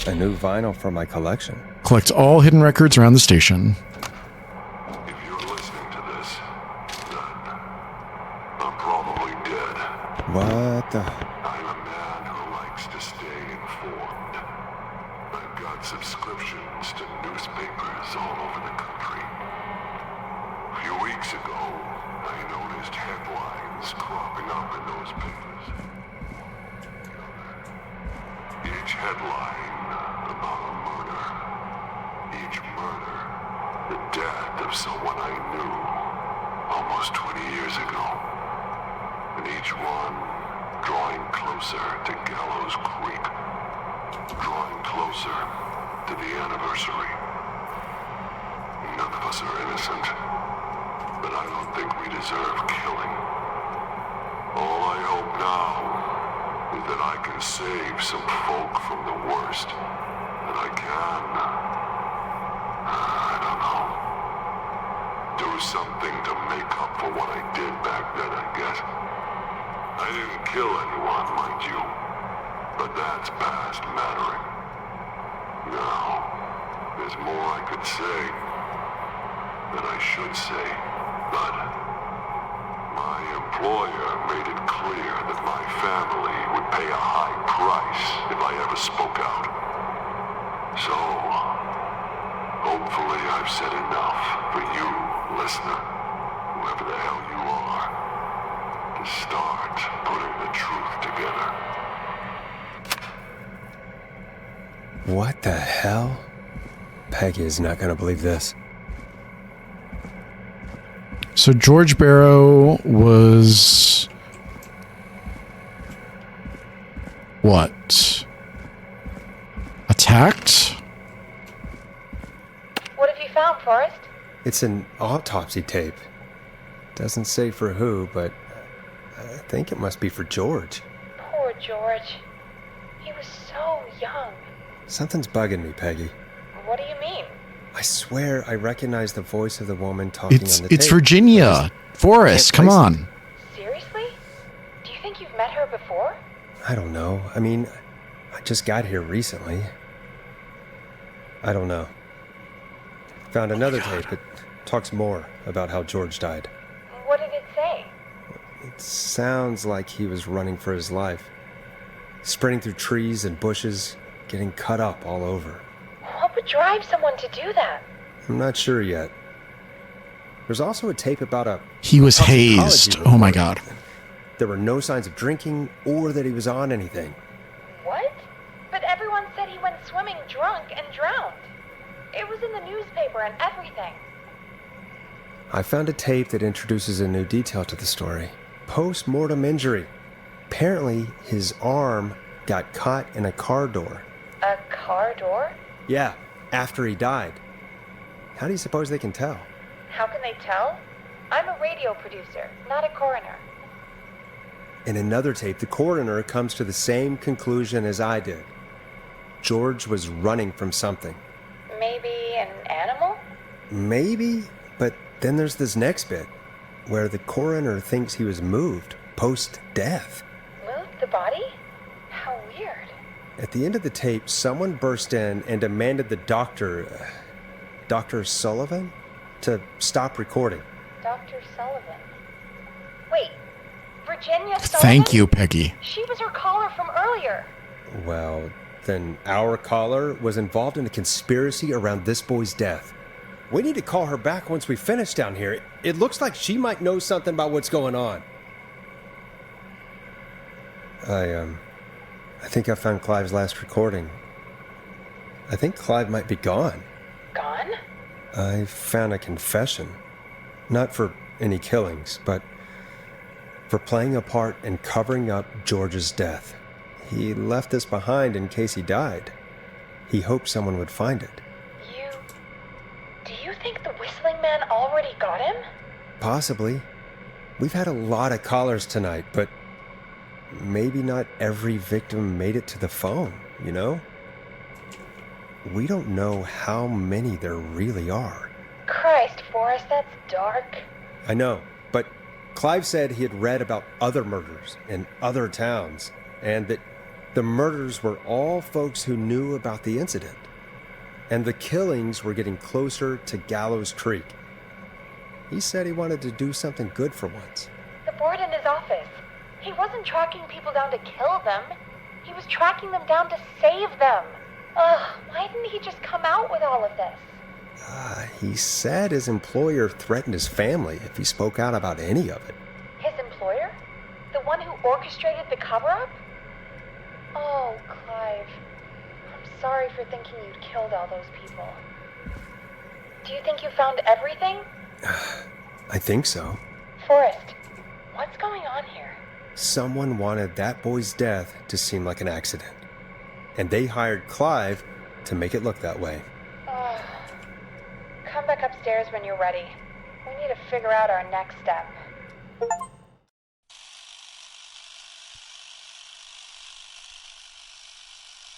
a new vinyl for my collection. Collect all hidden records around the station. If you're listening to this, then I'm probably dead. What the? I'm a man who likes to stay informed. I've got subscriptions to newspapers all over the country. A few weeks ago, I noticed headlines cropping up in those papers. Each headline about a murder. Each murder, the death of someone I knew almost 20 years ago. And each one drawing closer to Gallows Creek. Drawing closer to the anniversary. None of us are innocent, but I don't think we deserve killing. All I hope now that I can save some folk from the worst, that I can, I don't know, do something to make up for what I did back then, I guess. I didn't kill anyone, mind you, but that's past mattering. Now, there's more I could say, that I should say, but my employer made it clear that my family would pay a high price if I ever spoke out. So, hopefully I've said enough for you, listener, whoever the hell you are, to start putting the truth together. What the hell? Peggy is not going to believe this. So George Barrow was... what? Attacked? What have you found, Forrest? It's an autopsy tape. Doesn't say for who, but I think it must be for George. Poor George. He was so young. Something's bugging me, Peggy. What do you mean? I swear I recognize the voice of the woman talking on the tape. It's Virginia. Forrest, come on. Seriously? Do you think you've met her before? I don't know. I mean, I just got here recently. I don't know. Found another tape that talks more about how George died. What did it say? It sounds like he was running for his life. Sprinting through trees and bushes, getting cut up all over. What would drive someone to do that? I'm not sure yet. There's also a tape about a... He was toxicology hazed. report. Oh my god. There were no signs of drinking or that he was on anything. What? But everyone said he went swimming drunk and drowned. It was in the newspaper and everything. I found a tape that introduces a new detail to the story. Post-mortem injury. Apparently, his arm got caught in a car door. A car door? Yeah, after he died. How do you suppose they can tell? How can they tell? I'm a radio producer, not a coroner. In another tape, the coroner comes to the same conclusion as I did. George was running from something. Maybe an animal? Maybe, but then there's this next bit, where the coroner thinks he was moved post-death. Moved the body? How weird. At the end of the tape, someone burst in and demanded the doctor, Dr. Sullivan, to stop recording. Dr. Sullivan. Wait, Virginia Sullivan? Thank you, Peggy. She was her caller from earlier. Well, then our caller was involved in a conspiracy around this boy's death. We need to call her back once we finish down here. It looks like she might know something about what's going on. I think I found Clive's last recording. I think Clive might be gone. Gone? I found a confession. Not for any killings, but for playing a part in covering up George's death. He left this behind in case he died. He hoped someone would find it. Do you think the Whistling Man already got him? Possibly. We've had a lot of callers tonight, but maybe not every victim made it to the phone, you know? We don't know how many there really are. Christ, Forrest, that's dark. I know, but Clive said he had read about other murders in other towns, and that the murders were all folks who knew about the incident. And the killings were getting closer to Gallows Creek. He said he wanted to do something good for once. The board in his office. He wasn't tracking people down to kill them. He was tracking them down to save them. Ugh, why didn't he just come out with all of this? He said his employer threatened his family if he spoke out about any of it. His employer? The one who orchestrated the cover-up? Oh, Clive. I'm sorry for thinking you'd killed all those people. Do you think you found everything? I think so. Forrest, what's going on here? Someone wanted that boy's death to seem like an accident. And they hired Clive to make it look that way. Come back upstairs when you're ready. We need to figure out our next step.